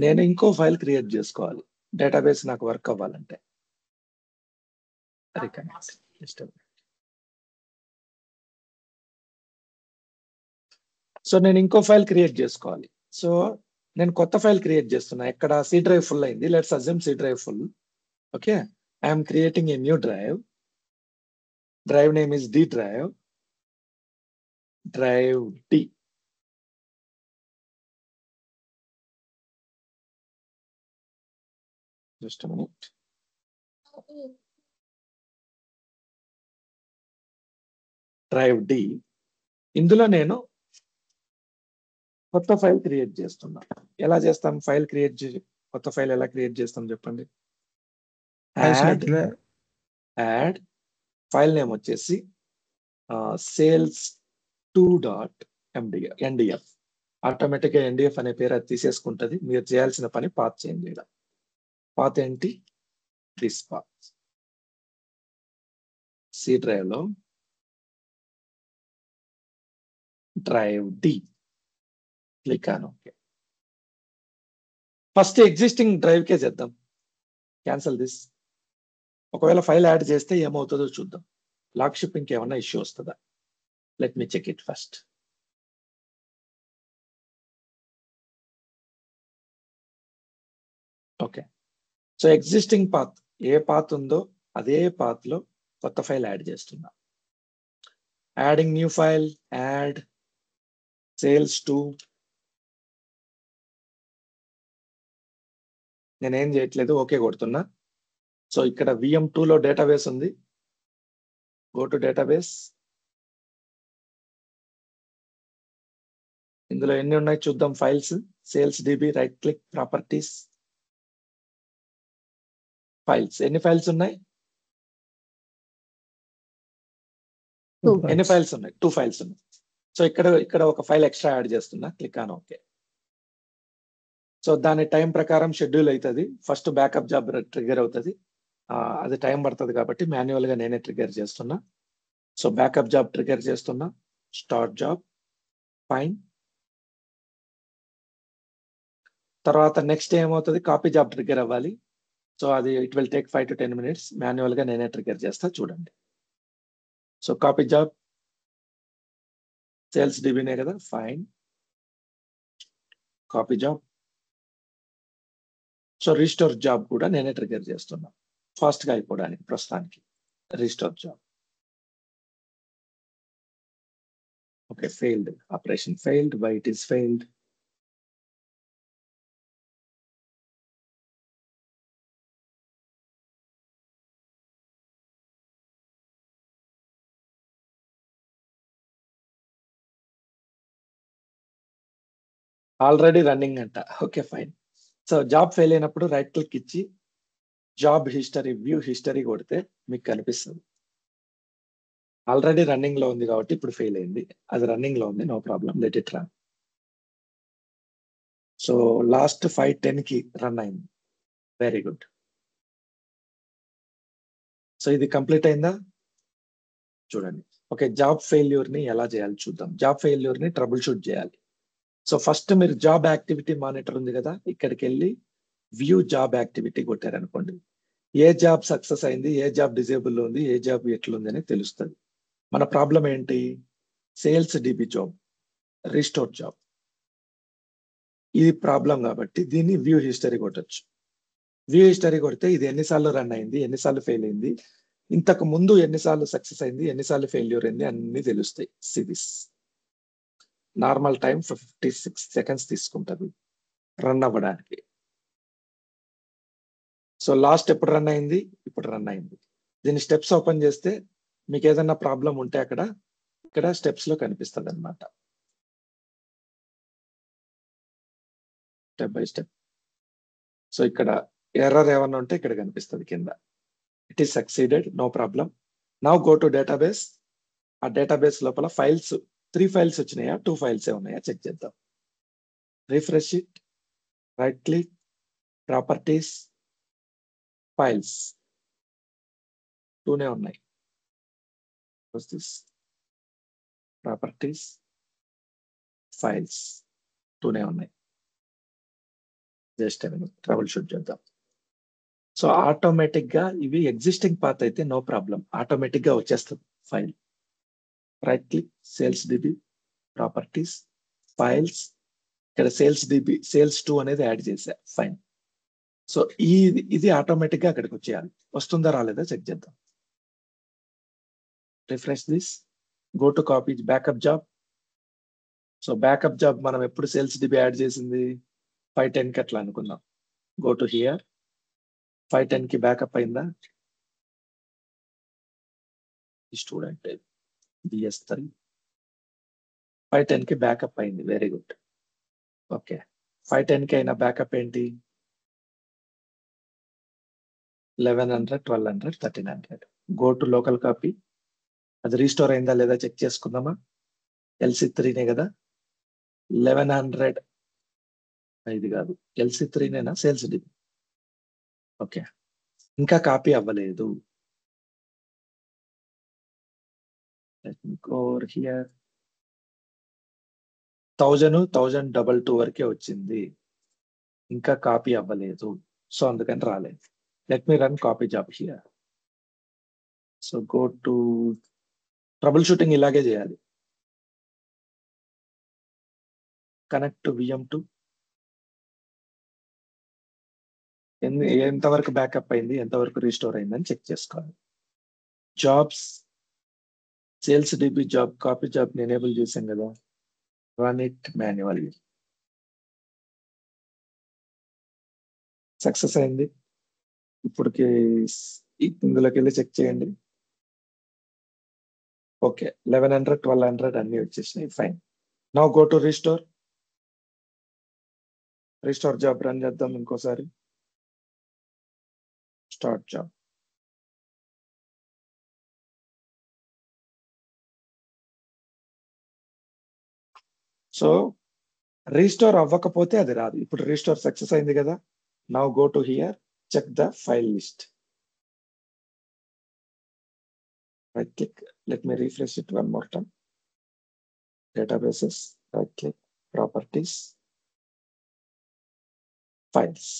నేను ఇంకో ఫైల్ క్రియేట్ చేసుకోవాలి, డేటాబేస్ నాకు వర్క్ అవ్వాలంటే. సో నేను ఇంకో ఫైల్ క్రియేట్ చేసుకోవాలి. సో నేను కొత్త ఫైల్ క్రియేట్ చేస్తున్నా. ఎక్కడ? C డ్రైవ్ ఫుల్ అయింది. Let's assume C drive full. Okay, I'm creating a new drive. Drive name is D drive, drive D. Just minute. Drive D. ఇందులో నేను కొత్త ఫైల్ క్రియేట్ చేస్తున్నా. ఎలా చేస్తాం? ఫైల్ క్రియేట్ కొత్త ఫైల్ ఎలా క్రియేట్ చేస్తాం చెప్పండి? యాడ్ ఫైల్ నేమ్ వచ్చేసి sales2.mdf. ఆటోమేటిక్ గా NDF అనే పేరు అది తీసేసుకుంటది. మీరు చేయాల్సిన పని పాత్ చేంజ్ చేయడం. పాత్ ఏంటి? This path. సి డ్రైవ్ లో drive D click on okay. First existing drive కే చేద్దాం. Cancel this. ఒకవేళ ఫైల్ యాడ్ చేస్తే ఏమవుతుందో చూద్దాం. లాక్ షిప్పింగ్ కి ఏమన్నా ఇష్యూ వస్తుందా? Let me check it first. Okay. So existing path ఏ పాత్ ఉందో అదే పాత్ లో కొత్త ఫైల్ యాడ్ చేస్తున్నా. Adding new file, add sales two. నేనేం చేయట్లేదు, ఓకే కొడుతున్నా. సో ఇక్కడ VM2 లో డేటాబేస్ ఉంది. Go to database. ఇందులో ఎన్ని ఉన్నాయి చూద్దాం files. Sales dB, right click, properties, files. ఎన్ని ఫైల్స్ ఉన్నాయి? ఎన్ని ఫైల్స్ ఉన్నాయి? 2 ఫైల్స్ ఉన్నాయి. సో ఇక్కడ ఒక ఫైల్ ఎక్స్ట్రా యాడ్ చేస్తున్నా. Click on okay. సో దాని టైం ప్రకారం షెడ్యూల్ అవుతుంది. ఫస్ట్ బ్యాకప్ జాబ్ ట్రిగర్ అవుతుంది. అది టైం పడుతుంది కాబట్టి మాన్యువల్ గా నేనే ట్రిగర్ చేస్తున్నా. సో బ్యాకప్ జాబ్ ట్రిగర్ చేస్తున్నా. Start job, fine. తర్వాత నెక్స్ట్ ఏమవుతుంది? కాపీ జాబ్ ట్రిగర్ అవ్వాలి. సో అది it will take 5 to 10 minutes. Manual గా నేనే ట్రిగర్ చేస్తా, చూడండి. సో కాపీ జాబ్ సేల్స్ డిబినే కదా, fine. Copy job. So restore job కూడా నేనే ట్రిగర్ చేస్తున్నా ఫాస్ట్ గా అయిపోవడానికి. ప్రస్తుతానికి restore job. Okay, failed. Operation failed. Why it is failed? Already running అంట. Okay fine. So job fail అయినప్పుడు రైట్ క్లిక్ ఇచ్చి జాబ్ హిస్టరీ, వ్యూ హిస్టరీ కొడితే మీకు కనిపిస్తుంది. ఆల్రెడీ రన్నింగ్ లో ఉంది కాబట్టి ఇప్పుడు ఫెయిల్ అయింది. అది రన్నింగ్ లో ఉంది, no problem, let it run. So last 5:10 కి రన్ అయింది. Very good. సో ఇది కంప్లీట్ అయిందా? చూడండి. ఓకే, జాబ్ ఫెయిల్యూర్ ని ఎలా చేయాలి చూద్దాం. జాబ్ ఫెయిల్యూర్ ని ట్రబుల్ షూట్ చేయాలి. సో ఫస్ట్ మీరు జాబ్ యాక్టివిటీ మానిటర్ ఉంది కదా, ఇక్కడికి వెళ్ళి వ్యూ జాబ్ యాక్టివిటీ కొట్టారనుకోండి. ఏ జాబ్ సక్సెస్ అయింది, ఏ జాబ్ డిజేబుల్ ఉంది, ఏ జాబ్ ఎట్లుంది అని తెలుస్తుంది. మన ప్రాబ్లం ఏంటి? Sales dB job, restore job. ఇది ప్రాబ్లం కాబట్టి దీన్ని వ్యూ హిస్టరీ కొట్టచ్చు. వ్యూ హిస్టరీ కొడితే ఇది ఎన్నిసార్లు రన్ అయింది, ఎన్నిసార్లు ఫెయిల్ అయింది, ఇంతకు ముందు ఎన్నిసార్లు సక్సెస్ అయింది, ఎన్నిసార్లు ఫెయిల్యూర్ అయింది అన్ని తెలుస్తాయి. సివిస్ నార్మల్ టైం 56 seconds తీసుకుంటుంది రన్ అవ్వడానికి. సో లాస్ట్ ఎప్పుడు రన్ అయింది? ఇప్పుడు రన్ అయింది. దీని స్టెప్స్ ఓపెన్ చేస్తే మీకు ఏదైనా ప్రాబ్లం ఉంటే ఇక్కడ స్టెప్స్ లో కనిపిస్తుంది అనమాట, స్టెప్ బై స్టెప్. సో ఇక్కడ ఎర్రర్ ఏమన్నా ఉంటే ఇక్కడ కనిపిస్తుంది కింద. It is succeeded, no problem. Now go to database. ఆ డేటాబేస్ లోపల ఫైల్స్ 3 ఫైల్స్ వచ్చినాయా, 2 ఫైల్స్ ఉన్నాయా చెక్ చేద్దాం. Refresh it, right click, properties, files. 2నే ఉన్నాయి. ప్రాపర్టీస్, ఫైల్స్ 2నే ఉన్నాయి. జస్ట్ ట్రబుల్ షూట్ చేద్దాం. సో ఆటోమేటిక్ గా ఇవి ఎగ్జిస్టింగ్ పాత్ అయితే నో ప్రాబ్లం, ఆటోమేటిక్ గా వచ్చేస్తుంది file. Right click, sales DB, properties, files. ఇక్కడ సేల్స్ డిబి, సేల్స్ 2 అనేది యాడ్ చేశా, ఫైన్. సో ఇది ఆటోమేటిక్ గా అక్కడికి వచ్చేయాలి. వస్తుందా రాలేదా చెక్ చేద్దాం. Refresh this, go to copy backup job. So backup job మనం ఎప్పుడు సేల్స్ డిబి యాడ్ చేసింది? 5:10 కి అట్లా అనుకుందాం. Go to here. 5:10 కి బ్యాకప్ అయిందా? స్టూడెంట్ BS3 5:10 కి బ్యాకప్ అయింది. Very good. ఓకే, 5:10 కి అయిన బ్యాకప్ ఏంటి? 1100, 1200, 1300. Go to local copy. అది రీస్టోర్ అయిందా లేదా చెక్ చేసుకుందామా? LC3నే కదా. 1100 ఇది కాదు, LC3నేనా సేల్స్ డిబి? ఓకే, ఇంకా కాపీ అవ్వలేదు. Let me go over here. 1000 వరకే వచ్చింది, ఇంకా కాపీ అవ్వలేదు. సో అందుకని రాలేదు. Let me run copy job here. So go to trouble shooting, ఇలాగే చేయాలి. Connect to VM2. ఎంతవరకు బ్యాకప్ అయింది, ఎంతవరకు రీస్టోర్ అయిందని చెక్ చేసుకోవాలి. Jobs, sales dB job, copy job enable చేశాం కదా, రన్ ఇట్ మాన్యువల్లీ. సక్సెస్ అయింది. ఇప్పటికి ఇందులోకి వెళ్ళి చెక్ చేయండి. ఓకే, 1100 1200 అన్ని వచ్చేసినాయి. Fine. Now go to restore. Restore job run చేద్దాం ఇంకోసారి. Start job. సో రీస్టోర్ అవ్వకపోతే అది రాదు. ఇప్పుడు రీస్టోర్ సక్సెస్ అయింది కదా. Now go to here, check the file list. Right click, let me refresh it one more time. Databases, right click, properties, files.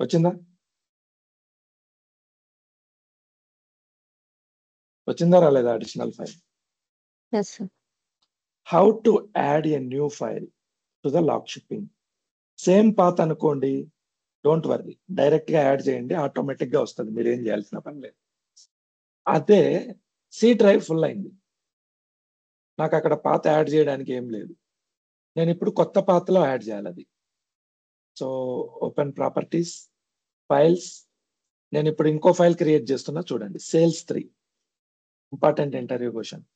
వచ్చిందా? వచ్చిందా రాలేదా additional file? Yes, sir. How to add a new file to the log shipping. Same path అనుకోండి, don't worry, direct గా add చేయండి, automatic గా వస్తుంది, మీరు ఏం చేయాల్సిన పని లేదు. అదే సి డ్రైవ్ ఫుల్ అయింది, నాకు అక్కడ పాత యాడ్ చేయడానికి ఏం లేదు, నేను ఇప్పుడు కొత్త పాత్లో యాడ్ చేయాలి అది. So open properties, files. నేను ఇప్పుడు ఇంకో ఫైల్ క్రియేట్ చేస్తున్నా, చూడండి. సేల్స్ 3. Important interview question.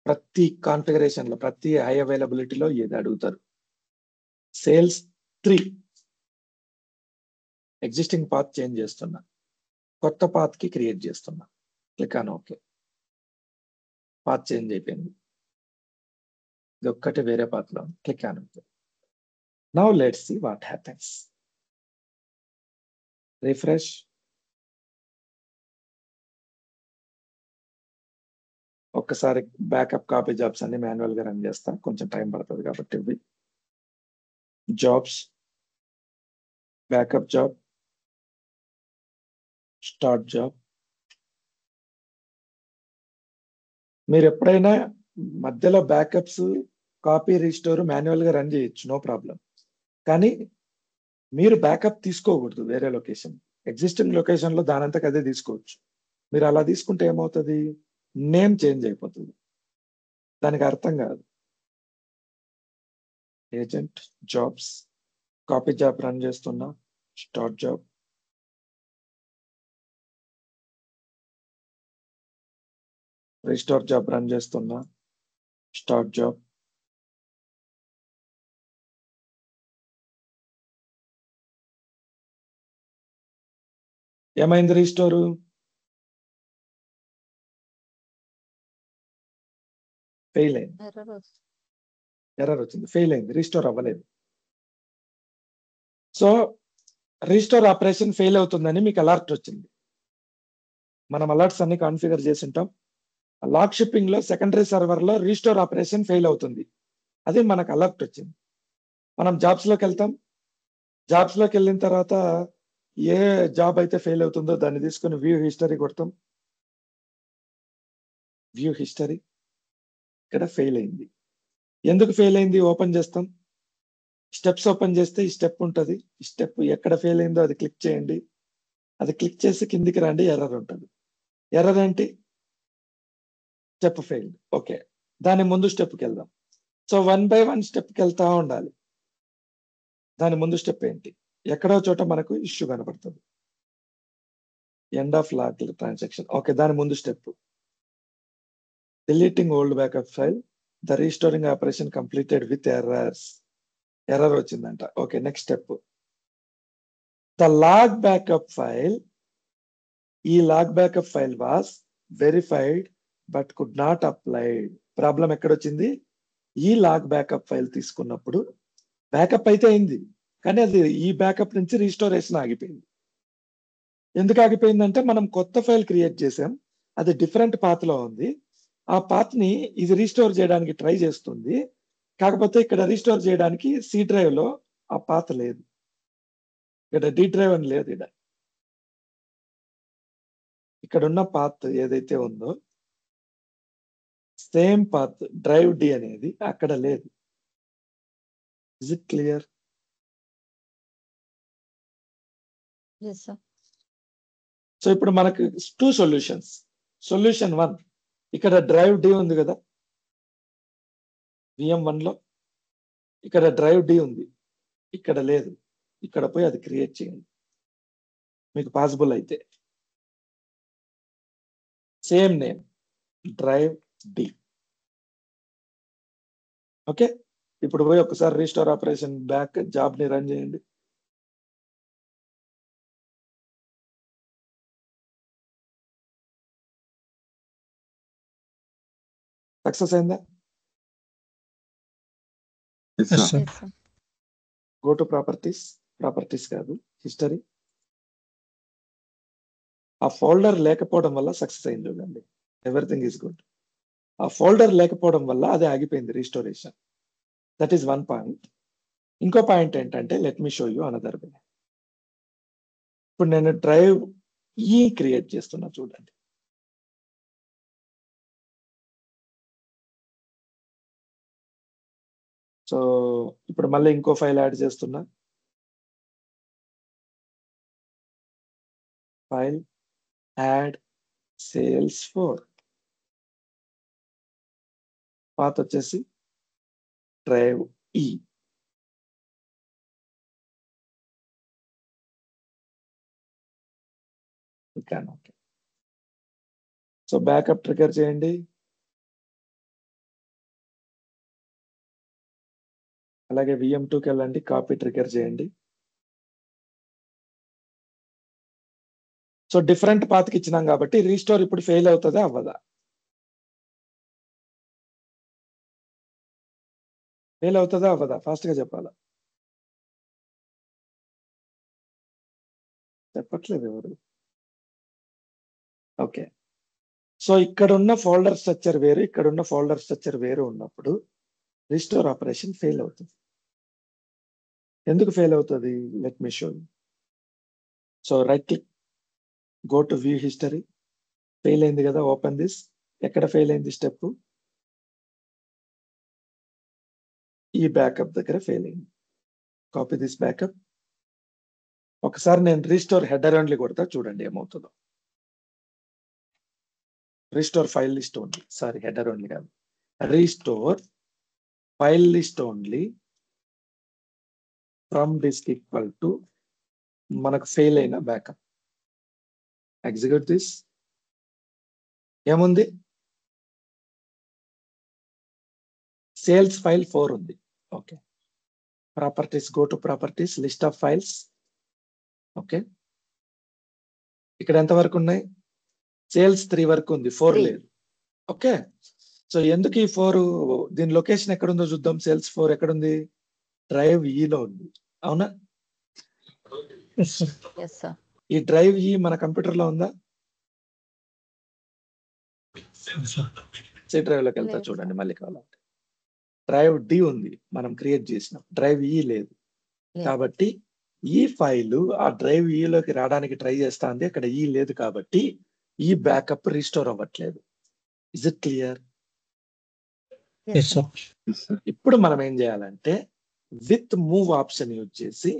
ప్రతి కాన్ఫిగరేషన్ లో, ప్రతి హై అవైలబిలిటీలో ఏది అడుగుతారు. సేల్స్ 3. ఎగ్జిస్టింగ్ పాత్ చేంజ్ చేస్తున్నా, కొత్త పాత్ కి క్రియేట్ చేస్తున్నా. Click on okay. Path change అయిపోయింది, ఇది ఒక్కటి వేరే పాత్ లో. Click on okay. Now let's see what happens. Refresh. ఒక్కసారి బ్యాకప్ కాపీ జాబ్స్ అన్ని మాన్యువల్ గా రన్ చేస్తా, కొంచెం టైం పడుతుంది కాబట్టి. ఇవి jobs, backup job, start job. మీరు ఎప్పుడైనా మధ్యలో బ్యాకప్స్, కాపీ, రీస్టోర్ మాన్యువల్ గా రన్ చేయొచ్చు, నో ప్రాబ్లం. కానీ మీరు బ్యాకప్ తీసుకోకూడదు వేరే లొకేషన్. ఎగ్జిస్టింగ్ లొకేషన్ లో దానంతకు అదే తీసుకోవచ్చు. మీరు అలా తీసుకుంటే ఏమవుతుంది, నేమ్ చేంజ్ అయిపోతుంది, దానికి అర్థం కాదు. Agent, jobs, copy job run చేస్తున్నా, start job. Restore job run చేస్తున్నా, స్టార్ట్ జాబ్. ఏమైంది, రీస్టోరు ఫెయిల్ అయింది, Error వస్తుంది. ఎర్రర్ వచ్చింది, ఫెయిల్ అయింది, రీస్టోర్ అవ్వలేదు. సో రీస్టోర్ ఆపరేషన్ ఫెయిల్ అవుతుందని మీకు అలర్ట్ వచ్చింది. మనం అలర్ట్స్ అన్ని కాన్ఫిగర్ చేసి ఉంటాం. లాగ్ షిప్పింగ్ లో సెకండరీ సర్వర్ లో రీస్టోర్ ఆపరేషన్ ఫెయిల్ అవుతుంది, అది మనకు అలర్ట్ వచ్చింది. మనం జాబ్స్ లోకి వెళ్తాం. జాబ్స్ లోకి వెళ్ళిన తర్వాత ఏ జాబ్ అయితే ఫెయిల్ అవుతుందో దాన్ని తీసుకుని వ్యూ హిస్టరీ కొడతాం. వ్యూ హిస్టరీ, ఇక్కడ ఫెయిల్ అయింది. ఎందుకు ఫెయిల్ అయింది ఓపెన్ చేస్తాం. స్టెప్స్ ఓపెన్ చేస్తే ఈ స్టెప్ ఉంటుంది. ఈ స్టెప్ ఎక్కడ ఫెయిల్ అయిందో అది క్లిక్ చేయండి. అది క్లిక్ చేసి కిందికి రండి, ఎర్రర్ ఉంటుంది. ఎర్రర్ ఏంటి, స్టెప్ ఫెయిల్డ్. ఓకే, దాని ముందు స్టెప్కి వెళ్దాం. సో 1 by 1 స్టెప్కి వెళ్తా ఉండాలి. దాని ముందు స్టెప్ ఏంటి, ఎక్కడో చోట మనకు ఇష్యూ కనబడుతుంది, end of log transaction. Okay, దాని ముందు step deleting old backup file, the restoring operation completed with errors. Error వచ్చిందంట. Okay, next step the log backup file. ఈ log backup file was verified but could not applied. Problem ఎక్కడొచ్చింది, ఈ log backup file తీసుకున్నప్పుడు backup అయితే అయింది, కానీ అది ఈ బ్యాకప్ నుంచి రీస్టోరేషన్ ఆగిపోయింది. ఎందుకు ఆగిపోయిందంటే మనం కొత్త ఫైల్ క్రియేట్ చేసాం, అది డిఫరెంట్ పాత్ లో ఉంది. ఆ పాత్ ని ఇది రీస్టోర్ చేయడానికి ట్రై చేస్తుంది, కాకపోతే ఇక్కడ రీస్టోర్ చేయడానికి సి డ్రైవ్ లో ఆ పాత్ లేదు, ఇక్కడ డి డ్రైవ్ అని లేదు. ఇక్కడ ఉన్న పాత్ ఏదైతే ఉందో సేమ్ పాత్ డ్రైవ్ డి అనేది అక్కడ లేదు. Is it clear? Yes, sir. So ఇప్పుడు మనకు 2 సొల్యూషన్స్. సొల్యూషన్ 1, ఇక్కడ డ్రైవ్ డి ఉంది కదా VM1 లో, ఇక్కడ డ్రైవ్ డి ఉంది, ఇక్కడ లేదు. ఇక్కడ పోయి అది క్రియేట్ చేయండి మీకు పాసిబుల్ అయితే. Same name drive D. Okay, ఇప్పుడు పోయి ఒకసారి రీస్టోర్ ఆపరేషన్ బ్యాక్ జాబ్ ని రన్ చేయండి. సక్సెస్ అయిందా? Yes, sir. Yes, sir. Go to properties కాదు, హిస్టరీ. ఆ ఫోల్డర్ లేకపోవడం వల్ల సక్సెస్ అయింది చూడండి. Everything is good. ఆ ఫోల్డర్ లేకపోవడం వల్ల అది ఆగిపోయింది రీస్టోరేషన్. That is 1 point. ఇంకో పాయింట్ ఏంటంటే, let me show you another way. ఇప్పుడు నేను డ్రైవ్ ఈ క్రియేట్ చేస్తున్నా చూడండి. సో ఇప్పుడు మళ్ళీ ఇంకో ఫైల్ యాడ్ చేస్తున్నా. File add Salesforce. పాత్ వచ్చేసి డ్రైవ్ ఈ. ఓకే, సో బ్యాకప్ ట్రిగర్ చేయండి. అలాగే VM2కి వెళ్ళండి, కాపీ ట్రిగర్ చేయండి. సో డిఫరెంట్ పాత్కి ఇచ్చినాం కాబట్టి రీస్టోర్ ఇప్పుడు ఫెయిల్ అవుతుందా అవ్వదా? ఫెయిల్ అవుతుందా అవ్వదా? ఫాస్ట్ గా చెప్పాలా? చెప్పట్లేదు ఎవరు. ఓకే, సో ఇక్కడ ఉన్న ఫోల్డర్ స్ట్రక్చర్ వేరు, ఇక్కడ ఉన్న ఫోల్డర్ స్ట్రక్చర్ వేరు ఉన్నప్పుడు రీస్టోర్ ఆపరేషన్ ఫెయిల్ అవుతుంది. ఎందుకు ఫెయిల్ అవుతుంది? Let me show you. So right click, go to view history. Fail అయింది కదా, ఓపెన్ దిస్. ఎక్కడ ఫెయిల్ అయింది స్టెప్? ఈ బ్యాకప్ దగ్గర ఫెయిల్ అయింది. Copy this backup. ఒకసారి నేను రీస్టోర్ హెడర్ ఓన్లీ కొడతా, చూడండి ఏమవుతుందో. Restore file list only, sorry header only కాదు, restore file list only from disk equal to మనకు ఫెయిల్ అయిన బ్యాకప్. Execute this. ఏముంది? సేల్స్ ఫైల్ 4 ఉంది. Okay, properties, go to properties, list of files. Okay, ఇక్కడ ఎంత వరకు ఉన్నాయి? సేల్స్ 3 వరకు ఉంది, 4 3. లేదు. ఓకే, సో ఎందుకు ఈ 4? దీని లొకేషన్ ఎక్కడుందో చూద్దాం. సేల్స్ 4 ఎక్కడుంది? డ్రైవ్ ఈలో ఉంది, అవునా? Yes, sir. Yes, sir. ఈ డ్రైవ్ ఈ మన కంప్యూటర్ లో ఉందా? Yes, sir. సి డ్రైవ్ లోకి వెళ్తా లేదు, చూడండి sir. మళ్ళీ కావాలంటే. డ్రైవ్ డి ఉంది, మనం క్రియేట్ చేసినాం. డ్రైవ్ ఈ లేదు, లేదు. కాబట్టి ఈ ఫైల్ ఆ డ్రైవ్ ఈ లోకి రావడానికి ట్రై చేస్తాంది, అక్కడ ఈ లేదు కాబట్టి ఈ బ్యాకప్ రీస్టోర్ అవ్వట్లేదు. Is it clear? Yes, sir. ఇప్పుడు మనం ఏం చేయాలంటే విత్ మూవ్ ఆప్షన్ యూజ్ చేసి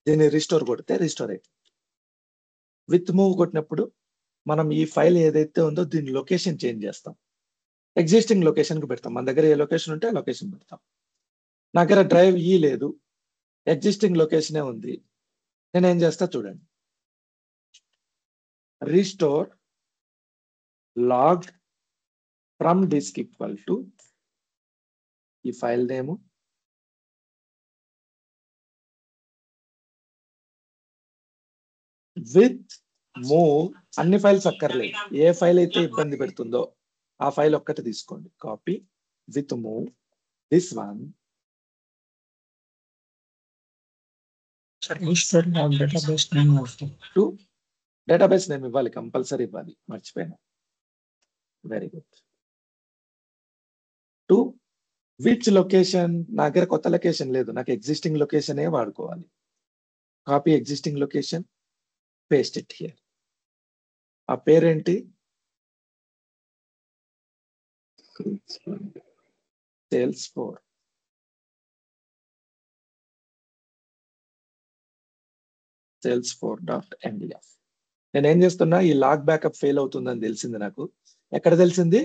దీన్ని రీస్టోర్ కొడితే రీస్టోర్ అవుతుంది. విత్ మూవ్ కొట్టినప్పుడు మనం ఈ ఫైల్ ఏదైతే ఉందో దీని లొకేషన్ చేంజ్ చేస్తాం. ఎగ్జిస్టింగ్ లొకేషన్ కి పెడతాం. మన దగ్గర ఏ లొకేషన్ ఉంటే ఆ లొకేషన్ పెడతాం. నా దగ్గర డ్రైవ్ ఈ లేదు, ఎగ్జిస్టింగ్ లొకేషనే ఉంది. నేను ఏం చేస్తా చూడండి. Restore log from disk equal to ఈ ఫైల్ నేమ్, విత్ మూవ్. అన్ని ఫైల్స్ అక్కర్లేదు, ఏ ఫైల్ అయితే ఇబ్బంది పెడుతుందో ఆ ఫైల్ ఒక్కటి తీసుకోండి. Copy with move this one Sir, restore log database name also. To database name ఇవ్వాలి, కంపల్సరీ ఇవ్వాలి, మర్చిపోయినా. Very good. 2, విచ్ లొకేషన్, నా దగ్గర కొత్త లొకేషన్ లేదు, నాకు ఎగ్జిస్టింగ్ లొకేషనే వాడుకోవాలి. Copy existing location, paste it here. ఆ పేరేంటి? Salesforce. Salesforce.mdf. నేను ఏం చేస్తున్నా, ఈ లాగ్ బ్యాకప్ ఫెయిల్ అవుతుందని తెలిసింది నాకు. ఎక్కడ తెలిసింది?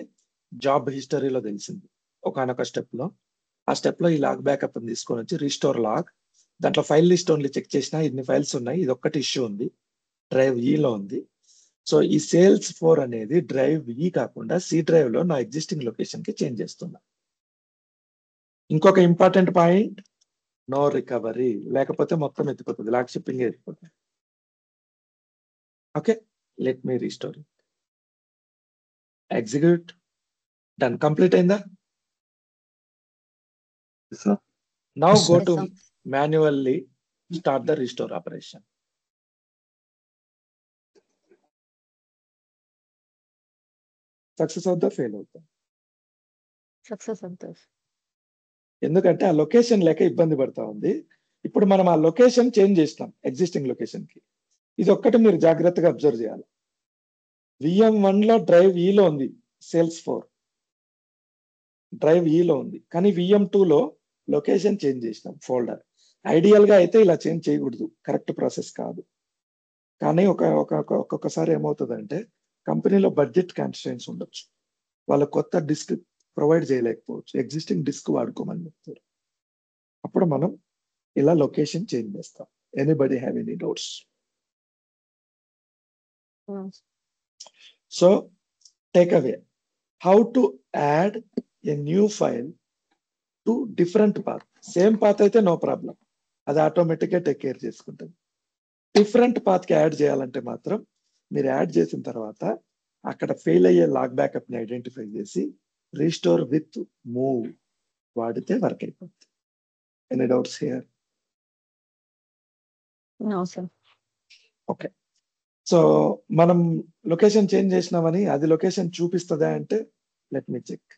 జాబ్ హిస్టరీలో తెలిసింది ఒకనొక స్టెప్ లో. ఆ స్టెప్ లో ఈ లాగ్ బ్యాకప్ తీసుకొని వచ్చి రిస్టోర్ లాగ్, దాంట్లో ఫైల్ లిస్ట్ ఓన్లీ చెక్ చేసినా ఇన్ని ఫైల్స్ ఉన్నాయి, ఇది ఒక్కటి ఇష్యూ ఉంది, డ్రైవ్ ఈలో ఉంది. సో ఈ Salesforce అనేది డ్రైవ్ ఈ కాకుండా సి డ్రైవ్ లో నా ఎగ్జిస్టింగ్ లొకేషన్ కి చేంజ్ చేస్తున్నా. ఇంకొక ఇంపార్టెంట్ పాయింట్, నో రికవరీ, లేకపోతే మొత్తం ఎత్తిపోతుంది, లాగ్ షిప్పింగ్ ఎత్తిపోతుంది. Okay, let me restore. Execute. Done. Complete అయిందా? Now Yes, go sir. To Yes, sir. Manually start the restore operation. Success అవుతా, ఫెయిల్ అవుతా? సక్సెస్ అవుతుంది. ఎందుకంటే ఆ లొకేషన్ లేక ఇబ్బంది పడతా ఉంది. ఇప్పుడు మనం ఆ లొకేషన్ చేంజ్ చేసినాం ఎగ్జిస్టింగ్ లొకేషన్ కి. ఇది ఒక్కటి మీరు జాగ్రత్తగా అబ్జర్వ్ చేయాలి. VM1 లో డ్రైవ్ ఈలో ఉంది Salesforce, డ్రైవ్ ఈలో ఉంది, కానీ VM2 లో లొకేషన్ చేంజ్ చేసినాం ఫోల్డర్. ఐడియల్ గా అయితే ఇలా చేంజ్ చేయకూడదు, కరెక్ట్ ప్రాసెస్ కాదు. కానీ ఒక్కొక్కసారి ఏమవుతుందంటే కంపెనీలో బడ్జెట్ కాన్స్ట్రెయిన్స్ ఉండొచ్చు, వాళ్ళ కొత్త డిస్క్ ప్రొవైడ్ చేయలేకపోవచ్చు, ఎగ్జిస్టింగ్ డిస్క్ వాడుకోమని చెప్తారు. అప్పుడు మనం ఇలా లొకేషన్ చేంజ్ చేస్తాం. Anybody have any doubts? So take away, how to add a new file to different path. Same path అయితే నో ప్రాబ్లం, అది ఆటోమేటిక్ గా టేక్ కేర్ చేసుకుంటుంది. డిఫరెంట్ పాత్ కి యాడ్ చేయాలంటే మాత్రం మీరు యాడ్ చేసిన తర్వాత అక్కడ ఫెయిల్ అయ్యే లాగ్ బ్యాకప్ ని ఐడెంటిఫై చేసి రీస్టోర్ విత్ మూవ్ వాడితే వర్క్ అయిపోతుంది. Any doubts here? No sir. Okay, so మనం లొకేషన్ చేంజ్ చేసినామని అది లొకేషన్ చూపిస్తుందా అంటే let me check.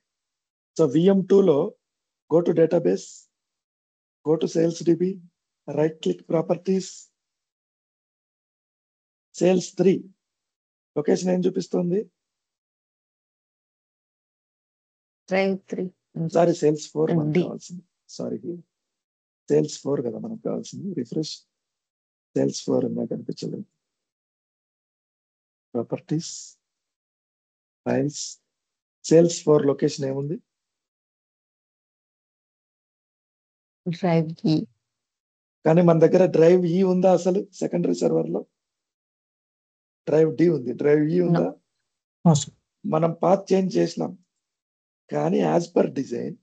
So VM2 లో go to database, go to SalesDB, right click properties, Sales3 location ఏం చూపిస్తుంది? డ్రైవ్ 3. సారీ, Salesforce మనకు D. కావాల్సింది. సారీ, Salesforce కదా మనకు కావాల్సింది. రిఫ్రెష్. Salesforce ఇందాక కనిపించలేదు. ప్రాపర్టీస్, ఫైల్స్, Salesforce లొకేషన్ ఏముంది? డ్రైవ్ ఈ. కానీ మన దగ్గర డ్రైవ్ ఈ ఉందా అసలు? సెకండరీ సర్వర్ లో డ్రైవ్ డి ఉంది, డ్రైవ్ ఈ ఉందా? No, sir. మనం పాత్ చేంజ్ చేసినాం, కానీ యాజ్ పర్ డిజైన్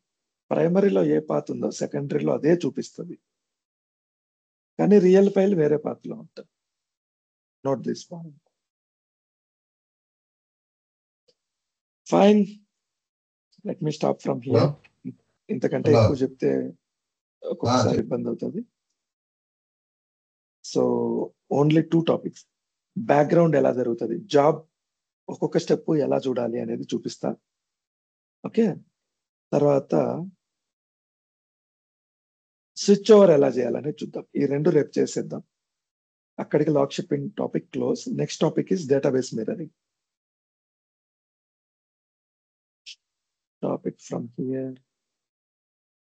ప్రైమరీలో ఏ పాత్ ఉందో సెకండరీలో అదే చూపిస్తుంది, కానీ రియల్ ఫైల్ వేరే పాత్ లో ఉంటుంది. Note this point. Fine, let me stop from here. ఇంతకంటే ఎక్కువ చెప్తే ఒక్కొక్కసారి ఇబ్బంది అవుతుంది. So only 2 topics. బ్యాక్గ్రౌండ్ ఎలా జరుగుతుంది, జాబ్ ఒక్కొక్క స్టెప్ ఎలా చూడాలి అనేది చూపిస్తా. ఓకే, తర్వాత స్విచ్ ఓవర్ ఎలా చేయాలనేది చూద్దాం. ఈ 2 రేపు చేసేద్దాం. అక్కడికి log shipping topic close. Next topic is database mirroring. Topic from here.